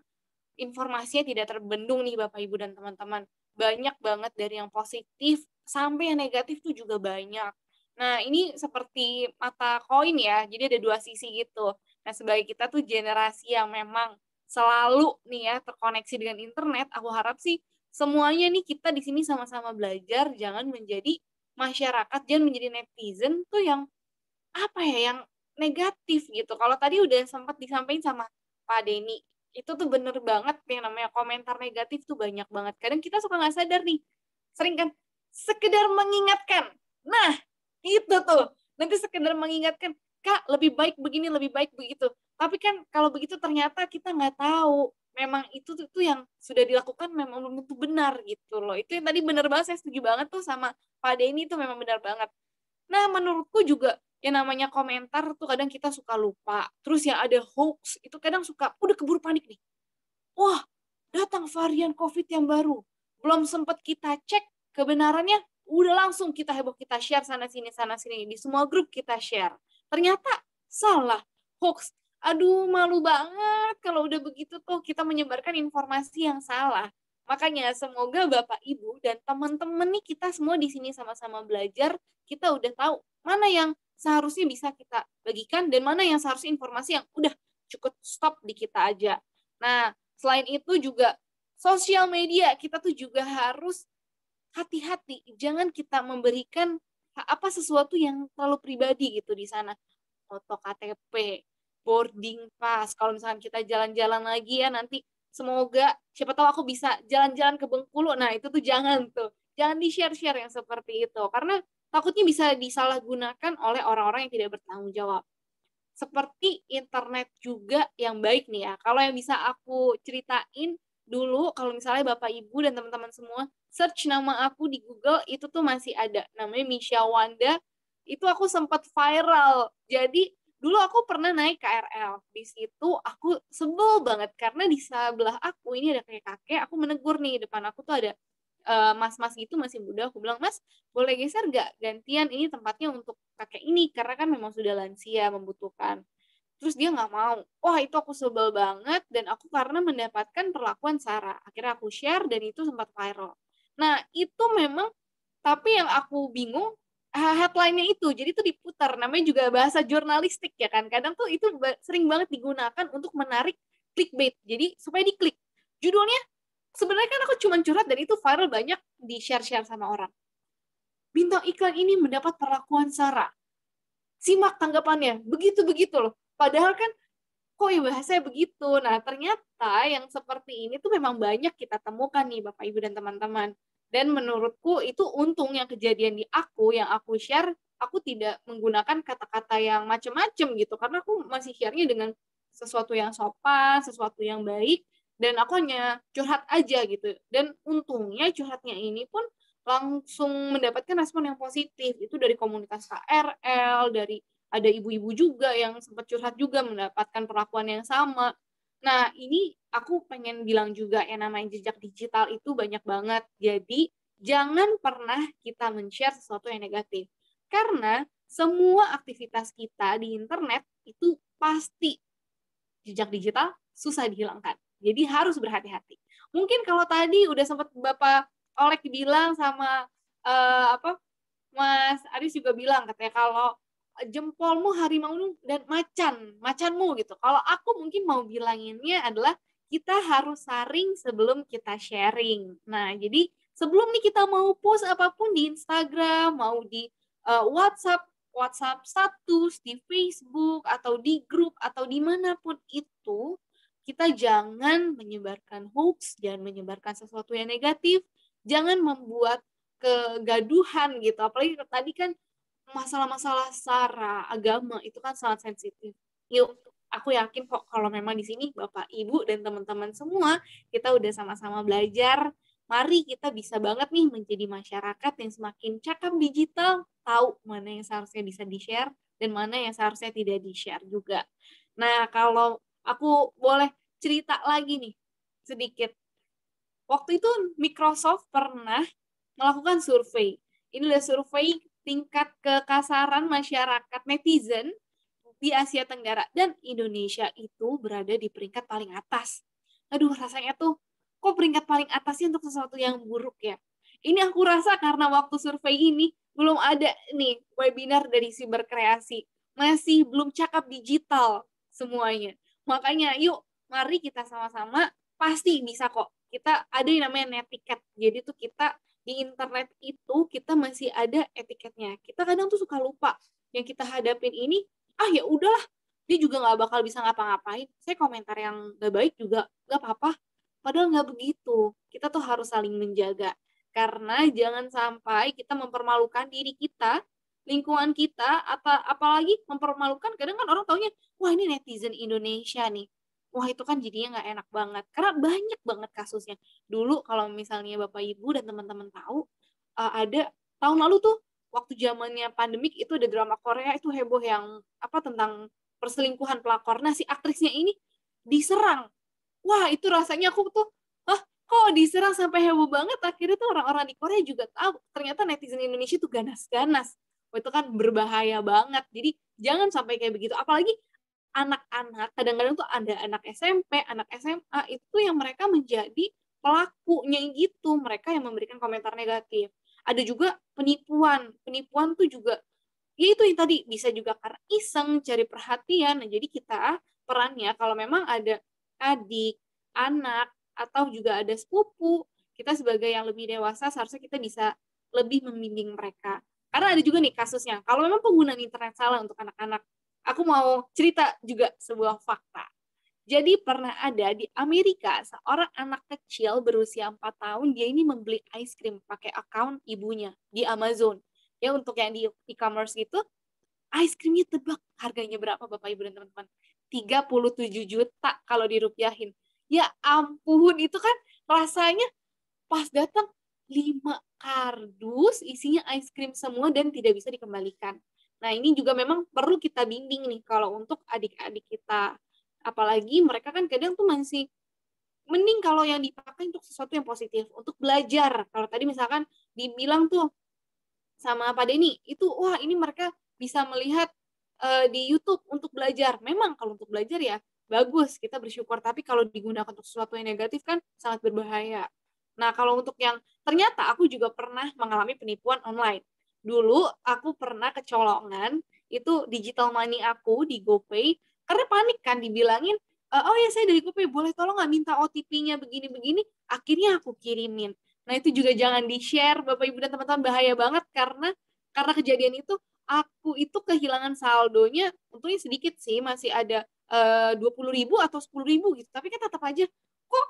informasinya tidak terbendung nih Bapak Ibu dan teman-teman. Banyak banget dari yang positif sampai yang negatif tuh juga banyak. Nah, ini seperti mata koin ya, jadi ada dua sisi gitu. Nah, sebagai kita tuh generasi yang memang selalu nih ya terkoneksi dengan internet, aku harap sih semuanya nih kita di sini sama-sama belajar, jangan menjadi masyarakat, jangan menjadi netizen tuh yang apa ya, yang negatif gitu. Kalau tadi udah sempat disampaikan sama Pak Denny, itu tuh bener banget yang namanya komentar negatif tuh banyak banget. Kadang kita suka nggak sadar nih, sering kan sekedar mengingatkan. Nah, itu tuh, nanti sekedar mengingatkan, Kak, lebih baik begini, lebih baik begitu. Tapi kan kalau begitu ternyata kita nggak tahu, memang itu tuh yang sudah dilakukan memang belum tentu benar gitu loh. Itu yang tadi benar banget, saya setuju banget tuh sama Pak Denny, itu memang benar banget. Nah, menurutku juga yang namanya komentar tuh kadang kita suka lupa. Terus yang ada hoax, itu kadang suka, udah keburu panik nih. Wah, datang varian COVID yang baru. Belum sempat kita cek kebenarannya, udah langsung kita heboh, kita share sana-sini. Di semua grup kita share. Ternyata salah, hoax. Aduh, malu banget kalau udah begitu tuh kita menyebarkan informasi yang salah. Makanya semoga Bapak Ibu dan teman-teman nih kita semua di sini sama-sama belajar, kita udah tahu mana yang seharusnya bisa kita bagikan dan mana yang seharusnya informasi yang udah cukup stop di kita aja. Nah, selain itu juga sosial media kita tuh juga harus hati-hati, jangan kita memberikan sesuatu yang terlalu pribadi gitu di sana. Foto KTP, boarding pass, kalau misalkan kita jalan-jalan lagi ya nanti semoga siapa tahu aku bisa jalan-jalan ke Bengkulu. Nah, itu tuh jangan di-share-share yang seperti itu karena takutnya bisa disalahgunakan oleh orang-orang yang tidak bertanggung jawab. Seperti internet juga yang baik nih ya. Kalau yang bisa aku ceritain dulu, kalau misalnya Bapak Ibu dan teman-teman semua search nama aku di Google, itu tuh masih ada. Namanya Misha Wanda. Itu aku sempat viral. Jadi dulu aku pernah naik KRL. Di situ aku sebel banget karena di sebelah aku ini ada kakek-kakek. Aku menegur nih, depan aku tuh ada mas-mas gitu masih muda. Aku bilang, "Mas, boleh geser nggak gantian, ini tempatnya untuk kakek ini karena kan memang sudah lansia membutuhkan." Terus dia nggak mau. Wah, itu aku sebel banget dan aku karena mendapatkan perlakuan SARA. Akhirnya aku share dan itu sempat viral. Nah, itu memang, tapi yang aku bingung headline-nya itu. Jadi itu diputar, namanya juga bahasa jurnalistik ya kan. Kadang tuh itu sering banget digunakan untuk menarik clickbait. Jadi supaya diklik. Judulnya sebenarnya kan aku cuma curhat dan itu viral banyak di-share-share sama orang. Bintang iklan ini mendapat perlakuan SARA. Simak tanggapannya. Begitu-begitu loh. Padahal kan kok ya bahasanya begitu. Nah, ternyata yang seperti ini tuh memang banyak kita temukan nih Bapak Ibu dan teman-teman. Dan menurutku itu untung yang kejadian di aku, yang aku share, aku tidak menggunakan kata-kata yang macam-macam gitu. Karena aku masih share-nya dengan sesuatu yang sopan, sesuatu yang baik, dan aku hanya curhat aja gitu. Dan untungnya curhatnya ini pun langsung mendapatkan respon yang positif. Itu dari komunitas KRL, dari ada ibu-ibu juga yang sempat curhat juga mendapatkan perlakuan yang sama. Nah, ini aku pengen bilang juga yang namanya jejak digital itu banyak banget. Jadi, jangan pernah kita men-share sesuatu yang negatif. Karena semua aktivitas kita di internet itu pasti jejak digital susah dihilangkan. Jadi harus berhati-hati. Mungkin kalau tadi udah sempat Bapak Olek bilang sama Mas Aris juga bilang katanya kalau jempolmu harimaumu dan macanmu gitu. Kalau aku mungkin mau bilanginnya adalah kita harus saring sebelum kita sharing. Nah, jadi sebelum nih kita mau post apapun di Instagram, mau di WhatsApp status, di Facebook, atau di grup, atau dimanapun itu, kita jangan menyebarkan hoax, jangan menyebarkan sesuatu yang negatif, jangan membuat kegaduhan gitu. Apalagi tadi kan masalah-masalah SARA, agama itu kan sangat sensitif. Yuk, aku yakin kok kalau memang di sini Bapak, Ibu, dan teman-teman semua kita udah sama-sama belajar. Mari kita bisa banget nih menjadi masyarakat yang semakin cakap digital, tahu mana yang seharusnya bisa di-share dan mana yang seharusnya tidak di-share juga. Nah, kalau aku boleh cerita lagi nih sedikit. Waktu itu Microsoft pernah melakukan survei. Ini adalah survei tingkat kekasaran masyarakat netizen di Asia Tenggara. Dan Indonesia itu berada di peringkat paling atas. Aduh, rasanya tuh, kok peringkat paling atasnya untuk sesuatu yang buruk ya? Ini aku rasa karena waktu survei ini belum ada nih webinar dari Siberkreasi. Masih belum cakap digital semuanya. Makanya yuk, mari kita sama-sama, pasti bisa kok. Kita ada yang namanya netiquette. Jadi tuh kita di internet itu kita masih ada etiketnya. Kita kadang tuh suka lupa. Yang kita hadapin ini, ya udahlah, dia juga nggak bakal bisa ngapa-ngapain. Saya komentar yang nggak baik juga nggak apa-apa. Padahal nggak begitu. Kita tuh harus saling menjaga. Karena jangan sampai kita mempermalukan diri kita, lingkungan kita, atau apalagi mempermalukan, kadang kan orang taunya, wah ini netizen Indonesia nih. Wah itu kan jadinya nggak enak banget. Karena banyak banget kasusnya. Dulu kalau misalnya Bapak Ibu dan teman-teman tahu, ada tahun lalu tuh waktu zamannya pandemik itu ada drama Korea itu heboh yang tentang perselingkuhan pelakor. Nah, si aktrisnya ini diserang. Wah, itu rasanya aku tuh, kok diserang sampai heboh banget. Akhirnya tuh orang-orang di Korea juga tahu ternyata netizen Indonesia tuh ganas-ganas. Wah, itu kan berbahaya banget. Jadi jangan sampai kayak begitu. Apalagi anak-anak, kadang-kadang tuh ada anak SMP, anak SMA, itu yang mereka menjadi pelakunya gitu. Mereka yang memberikan komentar negatif. Ada juga penipuan. Penipuan tuh juga, ya itu yang tadi, bisa juga karena iseng, cari perhatian. Nah, jadi kita perannya, kalau memang ada adik, anak, atau juga ada sepupu, kita sebagai yang lebih dewasa, seharusnya kita bisa lebih membimbing mereka. Karena ada juga nih kasusnya, kalau memang penggunaan internet salah untuk anak-anak, aku mau cerita juga sebuah fakta. Jadi pernah ada di Amerika, seorang anak kecil berusia 4 tahun, dia ini membeli ice cream pakai akun ibunya di Amazon. Ya, untuk yang di e-commerce gitu, ice creamnya tebak harganya berapa Bapak Ibu dan teman-teman? 37 juta kalau dirupiahin. Ya ampun, itu kan rasanya pas datang 5 kardus isinya ice cream semua dan tidak bisa dikembalikan. Nah, ini juga memang perlu kita bimbing nih kalau untuk adik-adik kita. Apalagi mereka kan kadang tuh masih mending kalau yang dipakai untuk sesuatu yang positif, untuk belajar. Kalau tadi misalkan dibilang tuh sama Pak Denny, itu wah ini mereka bisa melihat di YouTube untuk belajar. Memang kalau untuk belajar ya bagus, kita bersyukur. Tapi kalau digunakan untuk sesuatu yang negatif kan sangat berbahaya. Nah, kalau untuk yang ternyata aku juga pernah mengalami penipuan online. Dulu aku pernah kecolongan itu digital money aku di GoPay karena panik kan dibilangin, oh ya saya dari GoPay, boleh tolong nggak minta OTP-nya begini-begini. Akhirnya aku kirimin. Nah, itu juga jangan di-share Bapak Ibu dan teman-teman, bahaya banget karena kejadian itu aku itu kehilangan saldonya, untungnya sedikit sih, masih ada 20.000 atau 10.000 gitu. Tapi kan tetap aja, kok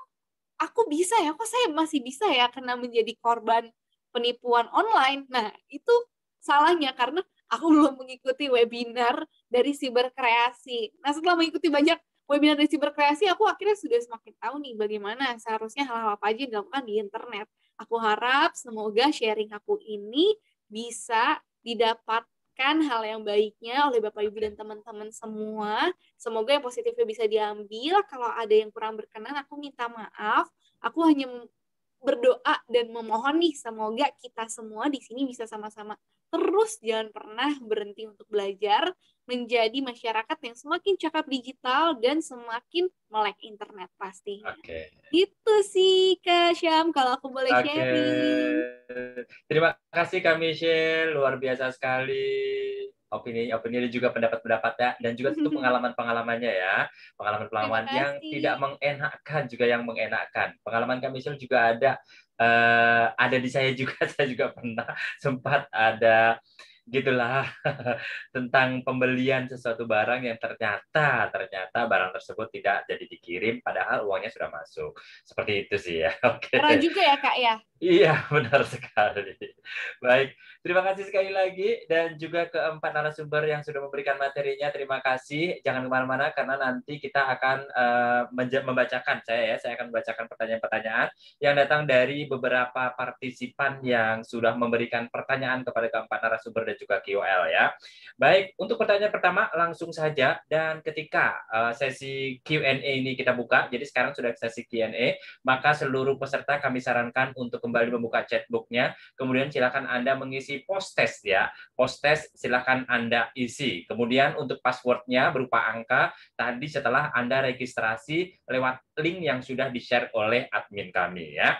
aku bisa ya, kok saya masih bisa ya kena menjadi korban penipuan online. Nah, itu salahnya karena aku belum mengikuti webinar dari Siberkreasi. Nah, setelah mengikuti banyak webinar dari Siberkreasi, aku akhirnya sudah semakin tahu nih bagaimana seharusnya hal-hal apa aja yang dilakukan di internet. Aku harap semoga sharing aku ini bisa didapatkan hal yang baiknya oleh Bapak Ibu dan teman-teman semua. Semoga yang positifnya bisa diambil. Kalau ada yang kurang berkenan, aku minta maaf. Aku hanya berdoa dan memohon nih, semoga kita semua di sini bisa sama-sama terus jangan pernah berhenti untuk belajar, menjadi masyarakat yang semakin cakap digital dan semakin melek internet pastinya. Oke. Itu sih Kak Syam, kalau aku boleh Oke. sharing. Terima kasih Kak Michelle, luar biasa sekali opini dan juga pendapat-pendapatnya dan juga tentu pengalaman-pengalamannya ya. Pengalaman-pengalaman Terima yang kasih. tidak mengenakkan juga yang mengenakkan. Pengalaman Kak Michelle juga ada di saya juga. Saya juga pernah sempat ada gitulah tentang pembelian sesuatu barang yang ternyata barang tersebut tidak jadi dikirim padahal uangnya sudah masuk. Seperti itu sih ya. Oke. Pernah juga ya Kak ya? Iya, benar sekali. Baik, terima kasih sekali lagi dan juga keempat narasumber yang sudah memberikan materinya. Terima kasih. Jangan kemana-mana karena nanti kita akan membacakan, saya akan membacakan pertanyaan-pertanyaan yang datang dari beberapa partisipan yang sudah memberikan pertanyaan kepada keempat narasumber dan juga KOL ya. Baik, untuk pertanyaan pertama langsung saja dan ketika sesi Q&A ini kita buka, jadi sekarang sudah sesi Q&A, maka seluruh peserta kami sarankan untuk kembali membuka chatbook-nya, kemudian silakan Anda mengisi post test ya. Post test silakan Anda isi. Kemudian untuk password-nya berupa angka tadi setelah Anda registrasi lewat link yang sudah di-share oleh admin kami ya.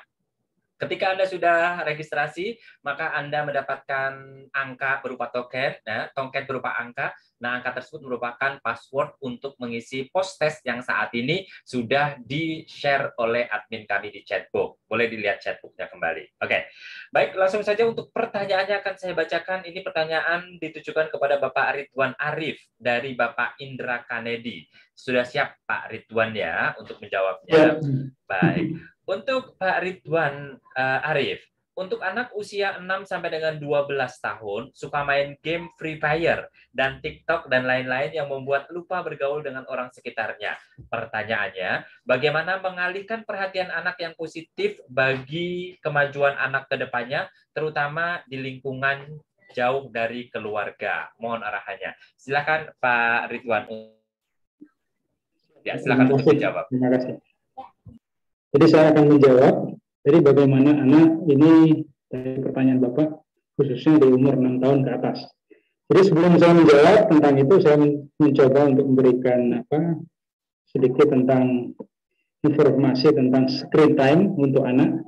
Ketika Anda sudah registrasi, maka Anda mendapatkan angka berupa token, token berupa angka. Nah, angka tersebut merupakan password untuk mengisi post test yang saat ini sudah di-share oleh admin kami di chatbook. Boleh dilihat chatbooknya kembali. Oke, baik, langsung saja untuk pertanyaannya akan saya bacakan. Ini pertanyaan ditujukan kepada Bapak Ridwan Arif dari Bapak Indra Kanedi. Sudah siap Pak Ridwan ya untuk menjawabnya? Baik. Untuk Pak Ridwan Arif, untuk anak usia 6 sampai dengan 12 tahun suka main game Free Fire dan TikTok dan lain-lain yang membuat lupa bergaul dengan orang sekitarnya. Pertanyaannya, bagaimana mengalihkan perhatian anak yang positif bagi kemajuan anak ke depannya, terutama di lingkungan jauh dari keluarga. Mohon arahannya. Silakan Pak Ridwan. Ya, silakan untuk dijawab. Terima kasih. Jadi saya akan menjawab. Jadi bagaimana anak ini dari pertanyaan Bapak khususnya di umur 6 tahun ke atas. Jadi sebelum saya menjawab tentang itu, saya mencoba untuk memberikan sedikit tentang informasi tentang screen time untuk anak.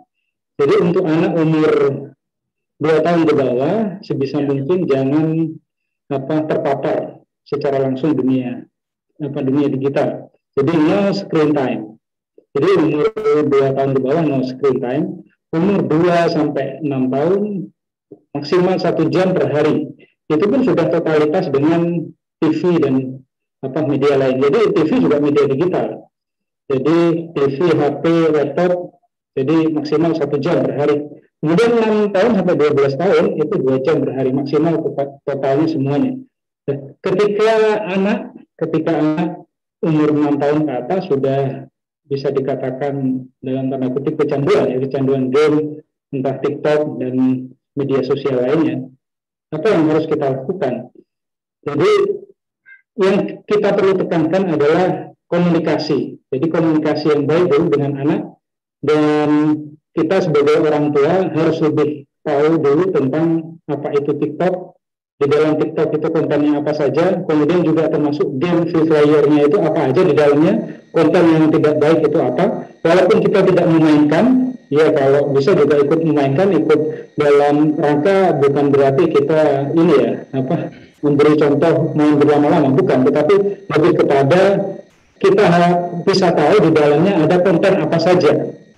Jadi untuk anak umur 2 tahun ke bawah, sebisa mungkin jangan terpapar secara langsung dunia digital. Jadi no screen time. Jadi umur 2 tahun ke bawah no screen time. Umur 2 sampai 6 tahun maksimal 1 jam per hari. Itu pun sudah totalitas dengan TV dan media lain. Jadi TV juga media digital. Jadi TV, HP, laptop, jadi maksimal 1 jam per hari. Kemudian 6 tahun sampai 12 tahun itu 2 jam per hari maksimal totalnya semuanya. Ketika anak umur 6 tahun ke atas sudah bisa dikatakan dalam tanda kutip kecanduan game, entah TikTok dan media sosial lainnya, apa yang harus kita lakukan? Jadi yang kita perlu tekankan adalah komunikasi. Jadi komunikasi yang baik dulu dengan anak, dan kita sebagai orang tua harus lebih tahu dulu tentang apa itu TikTok. Di dalam TikTok itu kontennya apa saja, kemudian juga termasuk game free fire-nya itu apa aja di dalamnya, konten yang tidak baik itu apa. Walaupun kita tidak memainkan, ya kalau bisa juga ikut memainkan, ikut dalam rangka bukan berarti kita memberi contoh main berlama-lama, bukan, tetapi lebih kepada kita bisa tahu di dalamnya ada konten apa saja.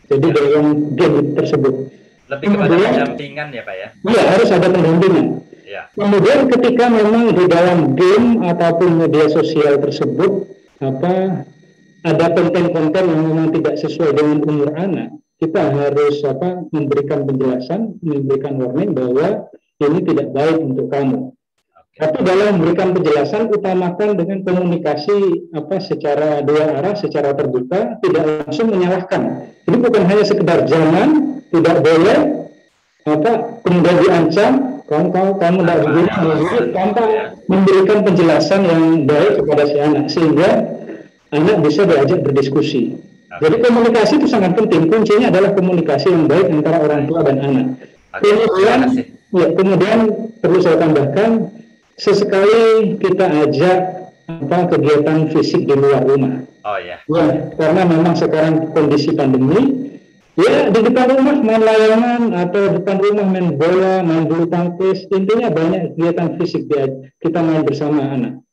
Jadi dalam game tersebut. Lebih kepada pendampingan ya Pak ya? Iya, harus ada pendampingan. Ya. Kemudian ketika memang di dalam game ataupun media sosial tersebut ada konten-konten yang memang tidak sesuai dengan umur anak, kita harus memberikan penjelasan, memberikan warning bahwa ini tidak baik untuk kamu. Tapi dalam memberikan penjelasan utamakan dengan komunikasi secara dua arah, secara terbuka, tidak langsung menyalahkan. Ini bukan hanya sekedar jangan, tidak boleh, kemudian diancam, kamu tidak begini, tanpa memberikan penjelasan yang baik kepada si anak, sehingga anak bisa diajak berdiskusi. Jadi komunikasi itu sangat penting. Kuncinya adalah komunikasi yang baik antara orang tua dan anak. Kemudian perlu saya tambahkan, sesekali kita ajak kegiatan fisik di luar rumah. Oh ya. Ya, karena memang sekarang kondisi pandemi, ya di depan rumah main layangan atau depan rumah main bola, main bulu tangkis, intinya banyak kegiatan fisik kita main bersama anak.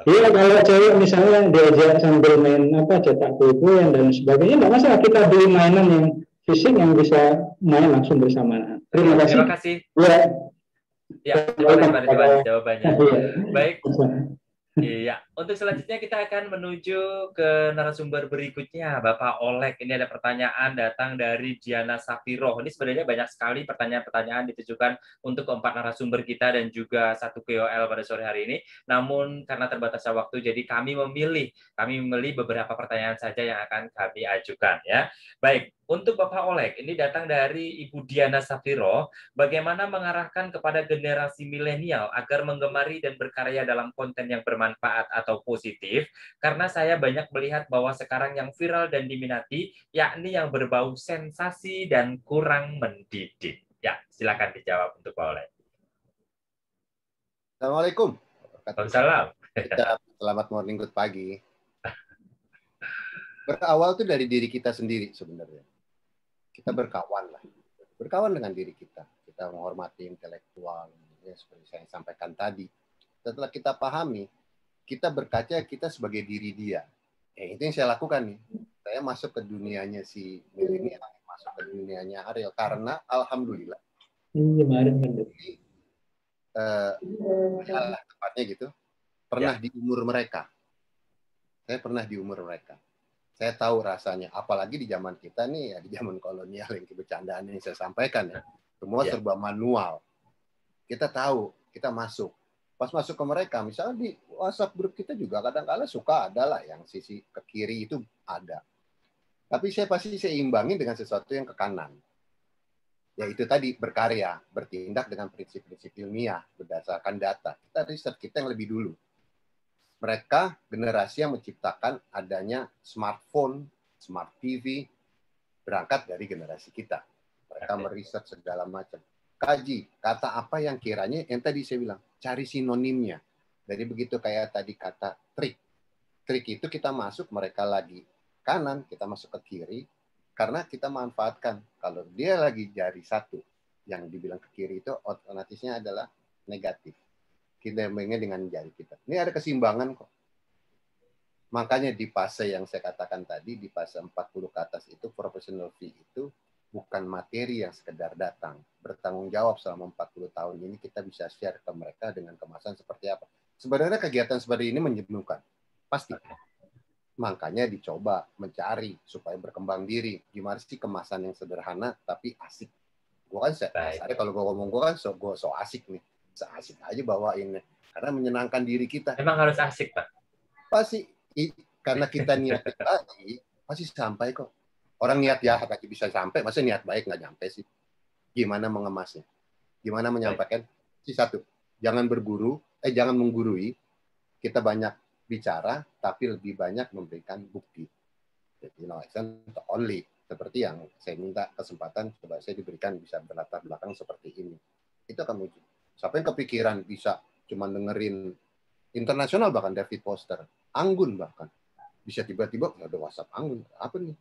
Ya kalau cewek misalnya diajak sambil main cetak kue-kuean dan sebagainya, tidak masalah, kita beli mainan yang fisik yang bisa main langsung bersama anak. Terima kasih. Terima kasih. Ya, terima kasih Pak Ridwan jawabannya. Baik. Iya, untuk selanjutnya kita akan menuju ke narasumber berikutnya, Bapak Oleg. Ini ada pertanyaan datang dari Diana Safiroh. Ini sebenarnya banyak sekali pertanyaan-pertanyaan ditujukan untuk keempat narasumber kita dan juga satu KOL pada sore hari ini. Namun karena terbatasnya waktu, jadi kami memilih beberapa pertanyaan saja yang akan kami ajukan ya. Baik, untuk Bapak Oleg, ini datang dari Ibu Diana Safiroh. Bagaimana mengarahkan kepada generasi milenial agar menggemari dan berkarya dalam konten yang bermanfaat atau positif? Karena saya banyak melihat bahwa sekarang yang viral dan diminati, yakni yang berbau sensasi dan kurang mendidik. Ya, silakan dijawab untuk Pak Oleg. Assalamualaikum. Waalaikumsalam. Selamat morning, good pagi. Berawal itu dari diri kita sendiri sebenarnya. Kita berkawan lah. Berkawan dengan diri kita. Kita menghormati intelektual, ya, seperti saya sampaikan tadi. Setelah kita pahami, kita berkaca kita sebagai diri dia. Itu yang saya lakukan nih. Saya masuk ke dunianya si milenial, masuk ke dunianya Ariel, karena alhamdulillah. Tepatnya gitu. Pernah di umur mereka. Saya pernah di umur mereka. Saya tahu rasanya, apalagi di zaman kita nih, ya di zaman kolonial yang bercandaan yang saya sampaikan ya, semua serba manual. Kita tahu, kita masuk. Pas masuk ke mereka, misalnya di WhatsApp grup kita juga kadang-kadang suka ada lah yang sisi ke kiri itu ada. Tapi saya pasti saya imbangi dengan sesuatu yang ke kanan. yaitu tadi berkarya, bertindak dengan prinsip-prinsip ilmiah berdasarkan data. Kita riset kita yang lebih dulu. Mereka generasi yang menciptakan adanya smartphone, smart TV, berangkat dari generasi kita. Mereka meriset segala macam. Kaji, kata apa yang kiranya, yang tadi saya bilang, cari sinonimnya. Jadi begitu kayak tadi kata trik. Trik itu kita masuk, mereka lagi kanan, kita masuk ke kiri, karena kita manfaatkan. Kalau dia lagi jari satu, yang dibilang ke kiri itu otomatisnya adalah negatif. Kita mainin dengan jari kita. Ini ada keseimbangan kok. Makanya di fase yang saya katakan tadi, di fase 40 ke atas itu, professional fee itu bukan materi yang sekedar datang. Bertanggung jawab selama 40 tahun ini kita bisa share ke mereka dengan kemasan seperti apa. Sebenarnya kegiatan seperti ini menjenuhkan. Pasti. Makanya dicoba mencari supaya berkembang diri. Gimana sih kemasan yang sederhana tapi asik. Gue kan kalau gue ngomong gue kan so asik nih. Asik aja bawain. Karena menyenangkan diri kita. Emang harus asik, Pak? Pasti. Karena kita niat baik, pasti sampai kok. Orang niat jahat aja bisa sampai, masa niat baik nggak nyampe sih? Gimana mengemasnya? Gimana menyampaikan? Satu, jangan jangan menggurui. Kita banyak bicara, tapi lebih banyak memberikan bukti. Jadi, only. Seperti yang saya minta kesempatan, coba saya diberikan bisa berlatar belakang seperti ini. Itu akan muncul. Siapa yang kepikiran bisa cuma dengerin internasional, bahkan David Foster, Anggun bahkan. Bisa tiba-tiba ada WhatsApp Anggun. Apa nih?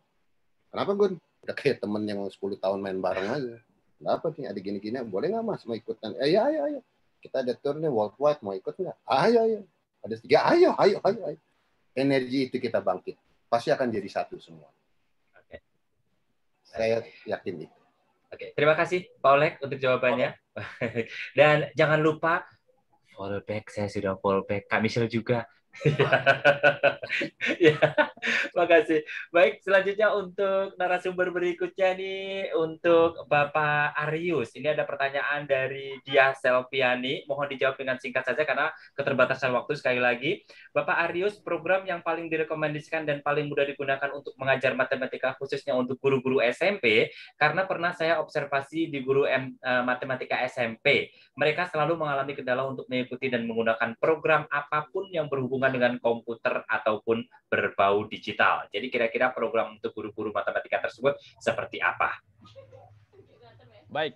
Kenapa Gun? Udah kayak temen yang 10 tahun main bareng aja. Kenapa nih? Ada gini-gini. Boleh nggak Mas? Mau ikutan? Ayo. Kita ada tour nih worldwide. Mau ikut nggak? Ayo. Ada 3. Ayo. Energi itu kita bangkit. Pasti akan jadi satu semua. Oke. Saya yakin itu. Oke. Terima kasih Pak Oleg untuk jawabannya. Dan jangan lupa follow back. Saya sudah follow back. Kak Michelle juga. Ya, makasih. Baik, selanjutnya untuk narasumber berikutnya nih untuk Bapak Arius. Ini ada pertanyaan dari Dia Selviani. Mohon dijawab dengan singkat saja karena keterbatasan waktu sekali lagi. Bapak Arius, program yang paling direkomendasikan dan paling mudah digunakan untuk mengajar matematika khususnya untuk guru-guru SMP, karena pernah saya observasi di guru matematika SMP. Mereka selalu mengalami kendala untuk mengikuti dan menggunakan program apapun yang berhubungan dengan komputer ataupun berbau digital. Jadi kira-kira program untuk guru-guru matematika tersebut seperti apa? Baik,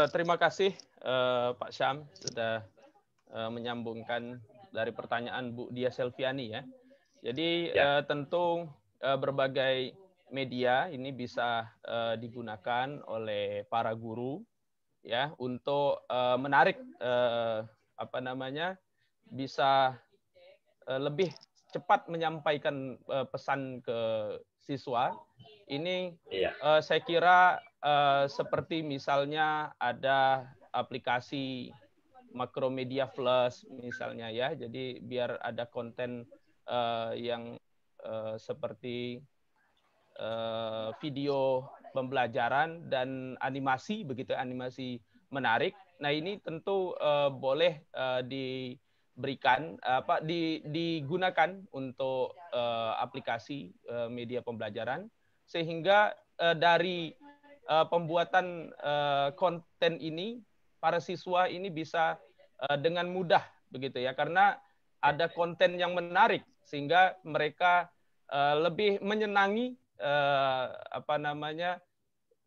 terima kasih Pak Syam sudah menyambungkan dari pertanyaan Bu Dia Selviani ya. Jadi tentu berbagai media ini bisa digunakan oleh para guru ya untuk menarik bisa lebih cepat menyampaikan pesan ke siswa. Ini saya kira seperti misalnya ada aplikasi Makromedia Plus misalnya ya. Jadi biar ada konten yang seperti video pembelajaran dan animasi, begitu animasi menarik. Nah ini tentu boleh diberikan digunakan untuk aplikasi media pembelajaran sehingga dari pembuatan konten ini para siswa ini bisa dengan mudah begitu ya, karena ada konten yang menarik sehingga mereka lebih menyenangi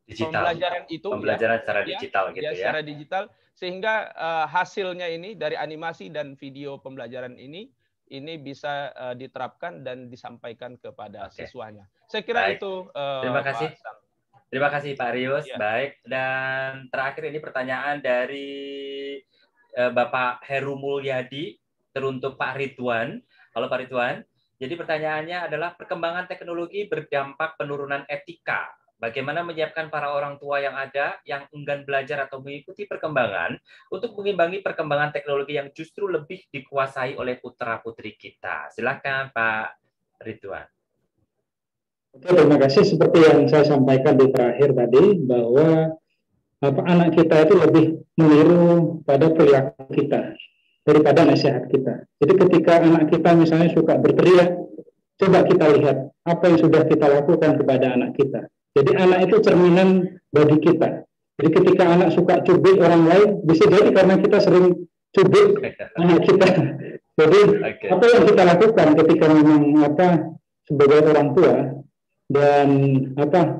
pembelajaran itu pembelajaran secara digital gitu ya. Secara digital sehingga hasilnya ini dari animasi dan video pembelajaran ini bisa diterapkan dan disampaikan kepada siswanya. Saya kira itu. Terima kasih. Terima kasih Pak Rius. Ya. Baik, dan terakhir ini pertanyaan dari Bapak Heru Mulyadi teruntuk Pak Ridwan. Halo Pak Ridwan. Jadi pertanyaannya adalah perkembangan teknologi berdampak penurunan etika. Bagaimana menyiapkan para orang tua yang ada yang enggan belajar atau mengikuti perkembangan untuk mengimbangi perkembangan teknologi yang justru lebih dikuasai oleh putra-putri kita. Silakan Pak Ridwan. Oke, terima kasih. Seperti yang saya sampaikan di terakhir tadi, bahwa anak kita itu lebih meniru pada perilaku kita daripada nasihat kita. Jadi ketika anak kita misalnya suka berteriak, coba kita lihat apa yang sudah kita lakukan kepada anak kita. Jadi anak itu cerminan bagi kita. Jadi ketika anak suka cubit orang lain, bisa jadi karena kita sering cubit anak kita. Jadi apa yang kita lakukan ketika memang sebagai orang tua dan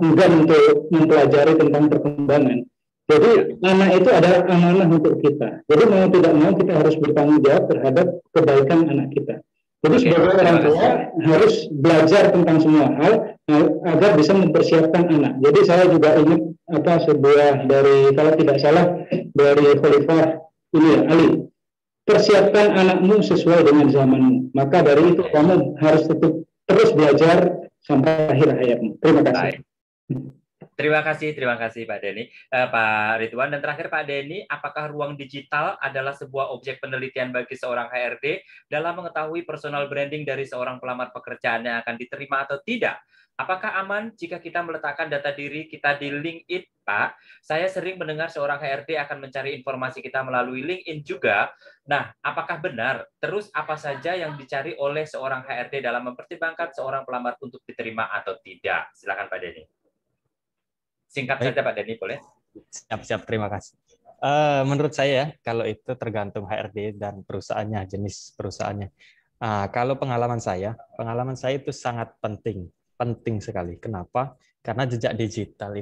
enggan untuk mempelajari tentang perkembangan. Jadi anak itu adalah amanah untuk kita. Jadi mau tidak mau kita harus bertanggung jawab terhadap kebaikan anak kita. Jadi sebagai orang tua harus belajar tentang semua hal agar bisa mempersiapkan anak. Jadi saya juga ingat sebuah dari, kalau tidak salah, dari Khalifah ini ya, Ali. Persiapkan anakmu sesuai dengan zamanmu. Maka dari itu kamu harus tetap terus belajar sampai akhir hayatmu. Terima kasih. Terima kasih Pak Denny, Pak Ridwan. Dan terakhir Pak Denny, apakah ruang digital adalah sebuah objek penelitian bagi seorang HRD dalam mengetahui personal branding dari seorang pelamar pekerjaan yang akan diterima atau tidak? Apakah aman jika kita meletakkan data diri kita di LinkedIn, Pak? Saya sering mendengar seorang HRD akan mencari informasi kita melalui LinkedIn juga. Nah, apakah benar? Terus apa saja yang dicari oleh seorang HRD dalam mempertimbangkan seorang pelamar untuk diterima atau tidak? Silakan Pak Denny. Singkat saja Pak Denny, boleh? Siap, terima kasih. Menurut saya, kalau itu tergantung HRD dan perusahaannya, jenis perusahaannya. Kalau pengalaman saya itu sangat penting sekali. Kenapa? Karena jejak digital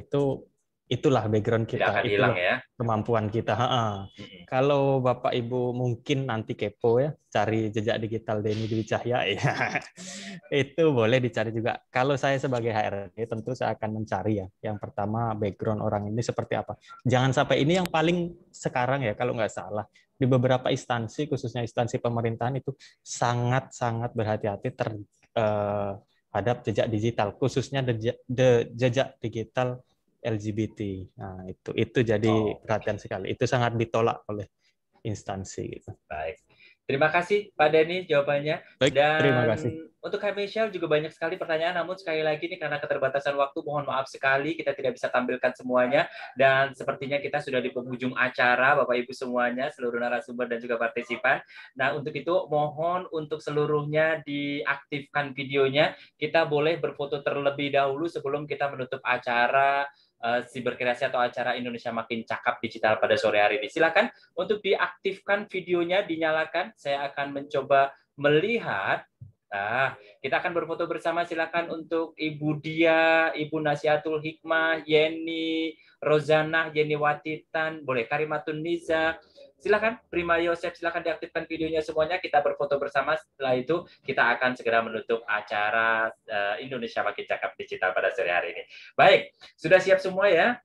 itulah background kita, itulah kemampuan kita. Kalau Bapak Ibu mungkin nanti kepo ya, cari jejak digital Denny Dwi Cahya, ya itu boleh dicari juga. Kalau saya sebagai HRD tentu saya akan mencari ya. Yang pertama, background orang ini seperti apa. Jangan sampai ini yang paling sekarang ya, kalau nggak salah di beberapa instansi, khususnya instansi pemerintahan itu sangat berhati-hati terhadap jejak digital, khususnya jejak digital LGBT. Nah, itu jadi perhatian sekali. Itu sangat ditolak oleh instansi gitu. Baik. Terima kasih Pak Denny jawabannya. Baik, dan terima kasih. Untuk Kak Michelle juga banyak sekali pertanyaan, namun sekali lagi ini karena keterbatasan waktu, mohon maaf sekali kita tidak bisa tampilkan semuanya. Dan sepertinya kita sudah di penghujung acara, Bapak Ibu semuanya, seluruh narasumber dan juga partisipan. Nah, untuk itu mohon untuk seluruhnya diaktifkan videonya. Kita boleh berfoto terlebih dahulu sebelum kita menutup acara Siberkreasi atau acara Indonesia Makin Cakap Digital pada sore hari ini. Silakan untuk diaktifkan videonya, dinyalakan. Saya akan mencoba melihat. Kita akan berfoto bersama. Silakan untuk Ibu Dia, Ibu Nasihatul Hikmah, Yeni Rozana, Yeni Watitan, boleh Karimatun Niza. Silakan Prima Yosef, silakan diaktifkan videonya semuanya. Kita berfoto bersama. Setelah itu kita akan segera menutup acara Indonesia Makin Cakap Digital pada sore hari ini. Baik, sudah siap semua ya?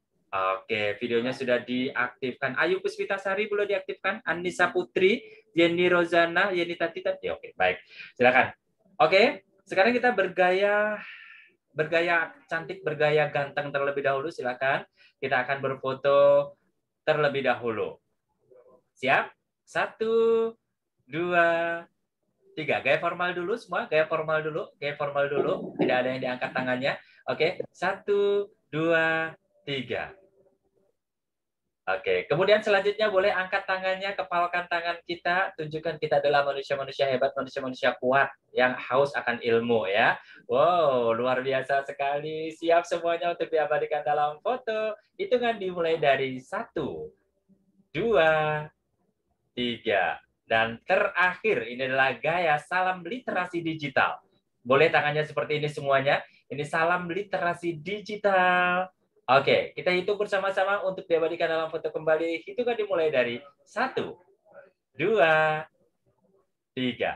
Oke, videonya sudah diaktifkan. Ayu Puspitasari boleh diaktifkan. Anissa Putri, Yeni Rozana, Yeni Tatitan. Ya, oke, baik. Silakan. Oke, sekarang kita bergaya cantik, bergaya ganteng terlebih dahulu. Silakan. Kita akan berfoto terlebih dahulu. Siap? 1, 2, 3. Gaya formal dulu semua. Gaya formal dulu. Tidak ada yang diangkat tangannya. Oke. 1, 2, 3. Oke. Kemudian selanjutnya boleh angkat tangannya, kepalkan tangan kita. Tunjukkan kita adalah manusia-manusia hebat, manusia-manusia kuat yang haus akan ilmu ya. Wow, luar biasa sekali. Siap semuanya untuk diabadikan dalam foto. Hitungan dimulai dari 1, 2, 3. Dan terakhir, ini adalah gaya salam literasi digital. Boleh tangannya seperti ini semuanya. Ini salam literasi digital. Oke, kita hitung bersama-sama untuk diabadikan dalam foto kembali. Hitungan dimulai dari 1, 2, 3.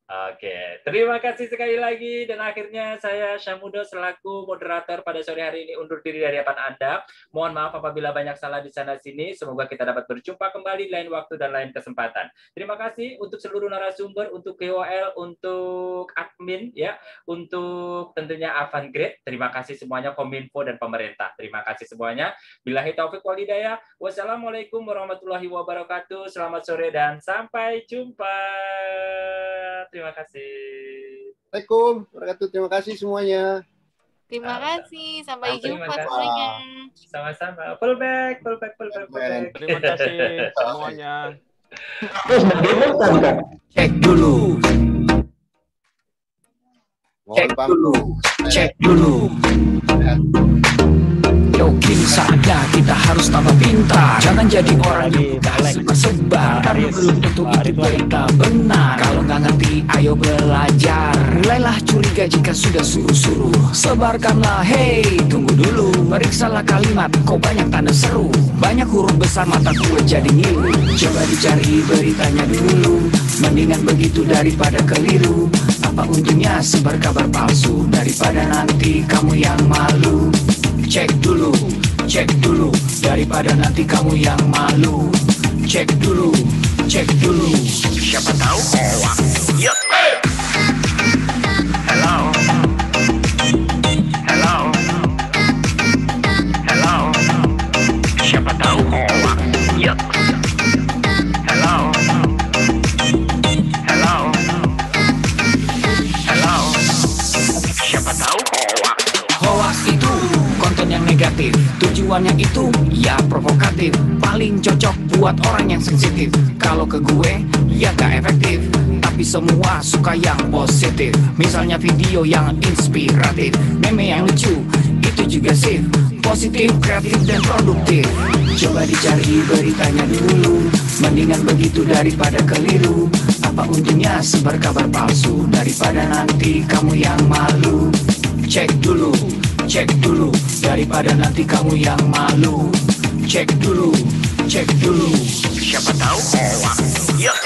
Oke, terima kasih sekali lagi. Dan akhirnya saya Syamudo selaku moderator pada sore hari ini undur diri dari hadapan Anda. Mohon maaf apabila banyak salah di sana-sini. Semoga kita dapat berjumpa kembali lain waktu dan lain kesempatan. Terima kasih untuk seluruh narasumber, untuk KOL, untuk admin, ya, untuk tentunya Avantgrade. Terima kasih semuanya, Kominfo dan pemerintah. Terima kasih semuanya. Billahi taufiq wal hidayah. Wassalamualaikum warahmatullahi wabarakatuh. Selamat sore dan sampai jumpa. Terima kasih. Waalaikumsalam warahmatullahi. Terima kasih semuanya. Terima kasih. Sampai jumpa semuanya. Sama-sama. Full back. Terima kasih semuanya. Cek dulu. Cek dulu. Ayo kini saatnya kita harus tambah pintar. Jangan jadi orang yang mudah sebar-sebar, karena belum tentu itu berita benar. Kalau nggak ngerti, ayo belajar. Mulailah curiga jika sudah suruh-suruh. Sebarkanlah, hey, tunggu dulu. Periksalah kalimat, kok banyak tanda seru. Banyak huruf besar, mata gue jadi ngilu. Coba dicari beritanya dulu. Mendingan begitu daripada keliru. Apa untungnya sebar kabar palsu, daripada nanti kamu yang malu. Cek dulu, daripada nanti kamu yang malu. Cek dulu, siapa tahu hoax. Yup. Hello, siapa tahu hoax. Yup. Hello, siapa tahu hoax. Hoax itu konten yang negatif, tujuannya itu ya provokatif. Paling cocok buat orang yang sensitif. Kalau ke gue ya gak efektif, tapi semua suka yang positif. Misalnya video yang inspiratif, meme yang lucu, itu juga sip. Positif, kreatif, dan produktif. Coba dicari beritanya dulu. Mendingan begitu daripada keliru. Apa untungnya sebar kabar palsu, daripada nanti kamu yang malu. Cek dulu, daripada nanti kamu yang malu. Cek dulu, siapa tahu hoax. Yup.